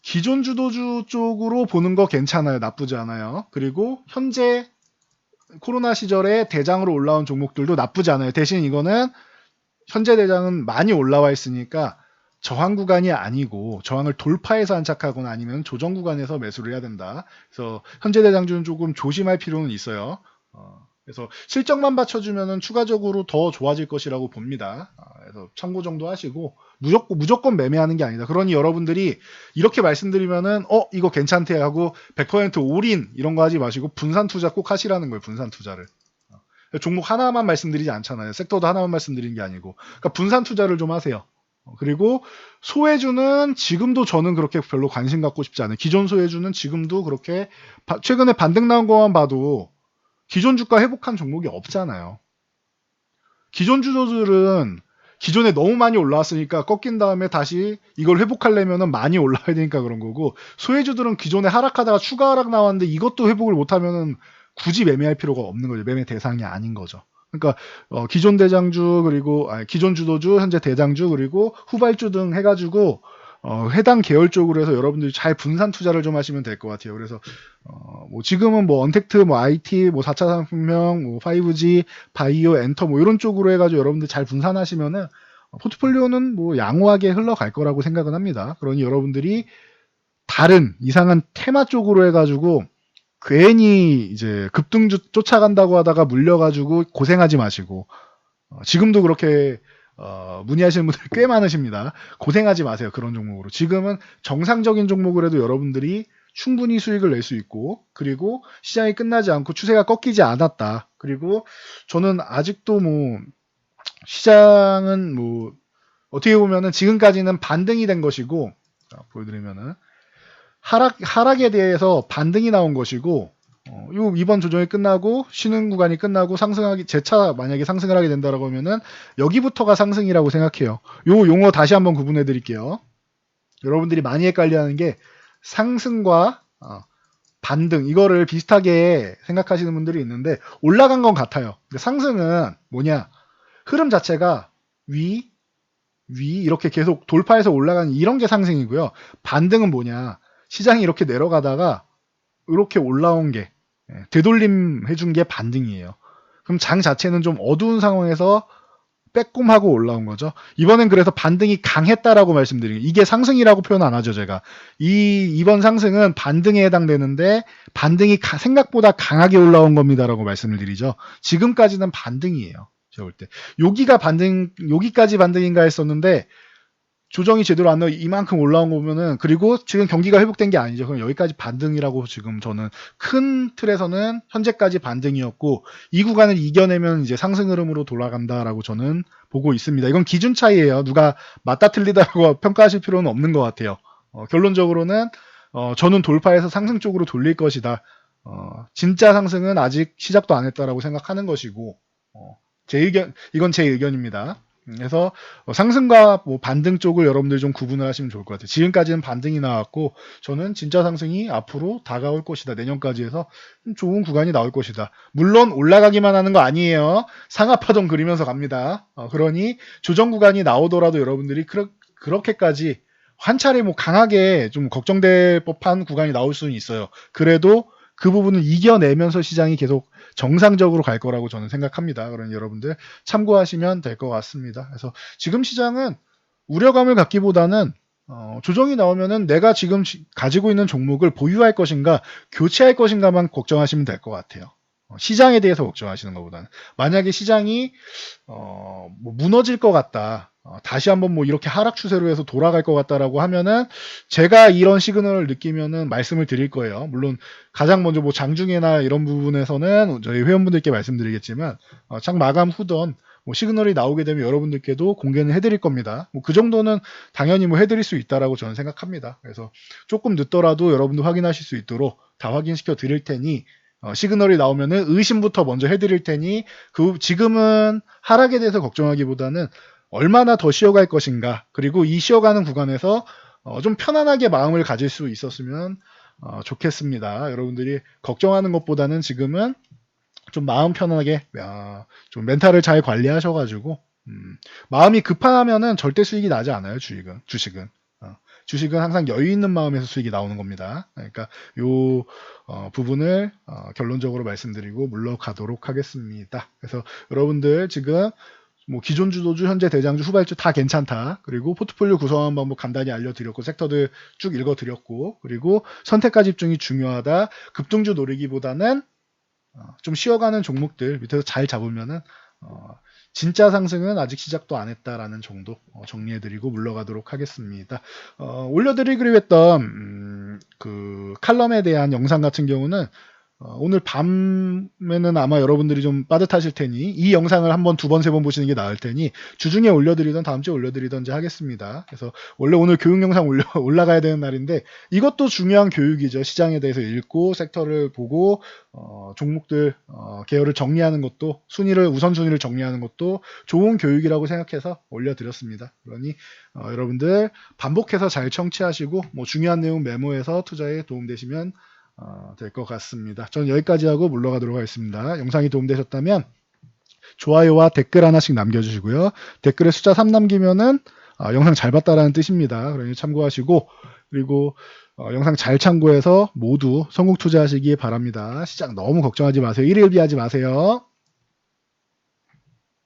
기존 주도주 쪽으로 보는 거 괜찮아요. 나쁘지 않아요. 그리고 현재 코로나 시절에 대장으로 올라온 종목들도 나쁘지 않아요. 대신 이거는 현재 대장은 많이 올라와 있으니까 저항 구간이 아니고 저항을 돌파해서 안착하거나 아니면 조정 구간에서 매수를 해야 된다. 그래서 현재 대장주는 조금 조심할 필요는 있어요. 그래서 실적만 받쳐주면 추가적으로 더 좋아질 것이라고 봅니다. 그래서 참고 정도 하시고 무조건 매매하는 게 아니다. 그러니 여러분들이 이렇게 말씀드리면은 이거 괜찮대 하고 100% 올인 이런 거 하지 마시고 분산 투자 꼭 하시라는 거예요. 분산 투자를. 종목 하나만 말씀드리지 않잖아요. 섹터도 하나만 말씀드리는 게 아니고. 그러니까 분산 투자를 좀 하세요. 그리고 소외주는 지금도 저는 그렇게 별로 관심 갖고 싶지 않아요. 기존 소외주는 지금도 그렇게 최근에 반등 나온 것만 봐도 기존 주가 회복한 종목이 없잖아요. 기존 주도들은 기존에 너무 많이 올라왔으니까 꺾인 다음에 다시 이걸 회복하려면 많이 올라야 되니까 그런 거고, 소외주들은 기존에 하락하다가 추가 하락 나왔는데 이것도 회복을 못하면 굳이 매매할 필요가 없는 거죠. 매매 대상이 아닌 거죠. 그러니까 기존 대장주 그리고 기존 주도주, 현재 대장주 그리고 후발주 등 해가지고 해당 계열 쪽으로 해서 여러분들이 잘 분산 투자를 좀 하시면 될 것 같아요. 그래서 뭐 지금은 뭐 언택트, 뭐 IT, 뭐 4차 산업혁명, 뭐 5G, 바이오, 엔터 뭐 이런 쪽으로 해가지고 여러분들 잘 분산하시면은 포트폴리오는 뭐 양호하게 흘러갈 거라고 생각은 합니다. 그러니 여러분들이 다른 이상한 테마 쪽으로 해가지고 괜히 이제 급등주 쫓아간다고 하다가 물려가지고 고생하지 마시고, 지금도 그렇게 문의하시는 분들이 꽤 많으십니다. 고생하지 마세요. 그런 종목으로. 지금은 정상적인 종목을 해도 여러분들이 충분히 수익을 낼 수 있고, 그리고 시장이 끝나지 않고 추세가 꺾이지 않았다. 그리고 저는 아직도 뭐 시장은 뭐 어떻게 보면은 지금까지는 반등이 된 것이고, 보여드리면은 하락에 대해서 반등이 나온 것이고, 이번 조정이 끝나고 쉬는 구간이 끝나고 재차 만약에 상승을 하게 된다라고 하면은 여기부터가 상승이라고 생각해요. 요 용어 다시 한번 구분해 드릴게요. 여러분들이 많이 헷갈려하는 게 상승과 반등, 이거를 비슷하게 생각하시는 분들이 있는데 올라간 건 같아요. 근데 상승은 뭐냐? 흐름 자체가 위 이렇게 계속 돌파해서 올라가는 이런 게 상승이고요. 반등은 뭐냐? 시장이 이렇게 내려가다가 이렇게 올라온 게 되돌림 해준 게 반등이에요. 그럼 장 자체는 좀 어두운 상황에서 빼꼼하고 올라온 거죠. 이번엔 그래서 반등이 강했다라고 말씀드리는, 이게 상승이라고 표현 안 하죠, 제가. 이번 상승은 반등에 해당되는데 반등이 생각보다 강하게 올라온 겁니다라고 말씀을 드리죠. 지금까지는 반등이에요. 제가 볼 때. 여기까지 반등인가 했었는데 조정이 제대로 안 나고 이만큼 올라온 거 보면은, 그리고 지금 경기가 회복된 게 아니죠. 그럼 여기까지 반등이라고 지금 저는 큰 틀에서는 현재까지 반등이었고, 이 구간을 이겨내면 이제 상승 흐름으로 돌아간다라고 저는 보고 있습니다. 이건 기준 차이예요. 누가 맞다 틀리다라고 평가하실 필요는 없는 것 같아요. 결론적으로는 저는 돌파해서 상승 쪽으로 돌릴 것이다. 진짜 상승은 아직 시작도 안 했다라고 생각하는 것이고, 이건 제 의견입니다. 그래서 상승과 뭐 반등 쪽을 여러분들이 좀 구분을 하시면 좋을 것 같아요. 지금까지는 반등이 나왔고, 저는 진짜 상승이 앞으로 다가올 것이다. 내년까지 해서 좋은 구간이 나올 것이다. 물론 올라가기만 하는 거 아니에요. 상하파동 그리면서 갑니다. 그러니 조정 구간이 나오더라도 여러분들이 그렇게까지 한 차례 뭐 강하게 좀 걱정될 법한 구간이 나올 수는 있어요. 그래도 그 부분을 이겨내면서 시장이 계속 정상적으로 갈 거라고 저는 생각합니다. 그러니 여러분들 참고하시면 될 것 같습니다. 그래서 지금 시장은 우려감을 갖기보다는 조정이 나오면은 내가 지금 가지고 있는 종목을 보유할 것인가 교체할 것인가만 걱정하시면 될 것 같아요. 시장에 대해서 걱정하시는 것보다는, 만약에 시장이 뭐 무너질 것 같다, 다시 한번 뭐 이렇게 하락 추세로 해서 돌아갈 것 같다라고 하면은 제가 이런 시그널을 느끼면은 말씀을 드릴 거예요. 물론 가장 먼저 뭐 장중에나 이런 부분에서는 저희 회원분들께 말씀드리겠지만 장 마감 후던 뭐 시그널이 나오게 되면 여러분들께도 공개는 해드릴 겁니다. 뭐 그 정도는 당연히 뭐 해드릴 수 있다라고 저는 생각합니다. 그래서 조금 늦더라도 여러분들 확인하실 수 있도록 다 확인시켜 드릴 테니, 시그널이 나오면은 의심부터 먼저 해드릴 테니, 지금은 하락에 대해서 걱정하기보다는 얼마나 더 쉬어갈 것인가, 그리고 이 쉬어가는 구간에서 좀 편안하게 마음을 가질 수 있었으면 좋겠습니다. 여러분들이 걱정하는 것보다는 지금은 좀 마음 편하게 좀 멘탈을 잘 관리하셔가지고 마음이 급하면은 절대 수익이 나지 않아요. 주식은 주식은 항상 여유 있는 마음에서 수익이 나오는 겁니다. 그러니까 요 부분을 결론적으로 말씀드리고 물러가도록 하겠습니다. 그래서 여러분들 지금 뭐 기존 주도주, 현재 대장주, 후발주 다 괜찮다. 그리고 포트폴리오 구성하는 방법 간단히 알려드렸고, 섹터들 쭉 읽어드렸고, 그리고 선택과 집중이 중요하다. 급등주 노리기보다는 좀 쉬어가는 종목들 밑에서 잘 잡으면은 진짜 상승은 아직 시작도 안 했다라는 정도 정리해드리고 물러가도록 하겠습니다. 올려드리기로 했던 그 칼럼에 대한 영상 같은 경우는 오늘 밤에는 아마 여러분들이 좀 빠듯하실 테니 이 영상을 한번 두 번, 세 번 보시는 게 나을 테니 주중에 올려드리던 다음 주에 올려드리던지 하겠습니다. 그래서 원래 오늘 교육 영상 올라가야 되는 날인데 이것도 중요한 교육이죠. 시장에 대해서 읽고 섹터를 보고 종목들 계열을 정리하는 것도 우선순위를 정리하는 것도 좋은 교육이라고 생각해서 올려드렸습니다. 그러니 여러분들 반복해서 잘 청취하시고 뭐 중요한 내용 메모해서 투자에 도움되시면 될 것 같습니다. 저는 여기까지 하고 물러가도록 하겠습니다. 영상이 도움되셨다면 좋아요와 댓글 하나씩 남겨주시고요. 댓글에 숫자 3 남기면은 영상 잘 봤다라는 뜻입니다. 그러니 참고하시고, 그리고 영상 잘 참고해서 모두 성공 투자하시기 바랍니다. 시장 너무 걱정하지 마세요. 일일비하지 마세요.